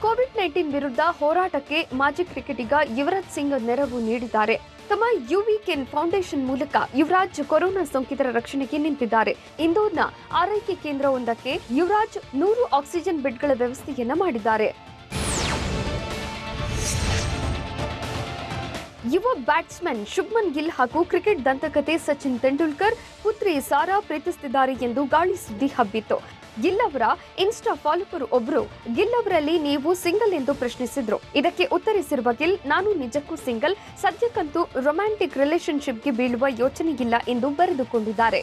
ಕೋವಿಡ್-19 ವಿರುದ್ಧ ಹೋರಾಟಕ್ಕೆ ಮಾಜಿ ಕ್ರಿಕೆಟಿಗ ಯುವರಾಜ್ ಸಿಂಗ್ ನೆರವು ನೀಡಿದ್ದಾರೆ. ತಮ್ಮ ಯುವಿಕೆನ್ ಫೌಂಡೇಶನ್ ಮೂಲಕ ಯುವರಾಜ್ ಕೊರೋನಾ ಸೋಂಕಿತರ ರಕ್ಷಣೆಗೆ ನಿಂತಿದ್ದಾರೆ. ಇಂದೋರ್ನ ಆರೈಕೆ ಕೇಂದ್ರವೊಂದಕ್ಕೆ ಯುವರಾಜ್ 100 ಆಕ್ಸಿಜನ್ ಬೆಡ್ಗಳ ವ್ಯವಸ್ಥೆಯನ್ನ ಮಾಡಿದ್ದಾರೆ. ಯುವ ಬ್ಯಾಟ್ಸ್ಮನ್ ಶುಭ್ಮನ್ ಗಿಲ್ ಹಾಗೂ ಕ್ರಿಕೆಟ್ ದಂತಕತೆ ಸಚಿನ್ ತೆಂಡೂಲ್ಕರ್ ಪುತ್ರಿ ಸಾರಾ ಪ್ರೀತಿಸುತ್ತಿದ್ದಾರೆ ಎಂದು ಗಾಳಿ ಸುದ್ದಿ ಹಬ್ಬಿತ್ತು. ಗಿಲ್ ಅವರ ಇನ್ಸ್ಟಾ ಫಾಲೋವರ್ ಒಬ್ಬರು ಗಿಲ್ ಅವರಲ್ಲಿ ನೀವು ಸಿಂಗಲ್ ಎಂದು ಪ್ರಶ್ನಿಸಿದ್ರು. ಇದಕ್ಕೆ ಉತ್ತರಿಸಿರುವ ಗಿಲ್, ನಾನು ನಿಜಕ್ಕೂ ಸಿಂಗಲ್, ಸದ್ಯಕ್ಕಂತೂ ರೊಮ್ಯಾಂಟಿಕ್ ರಿಲೇಶನ್ಶಿಪ್ಗೆ ಬೀಳುವ ಯೋಚನೆಯಿಲ್ಲ ಎಂದು ಬರೆದುಕೊಂಡಿದ್ದಾರೆ.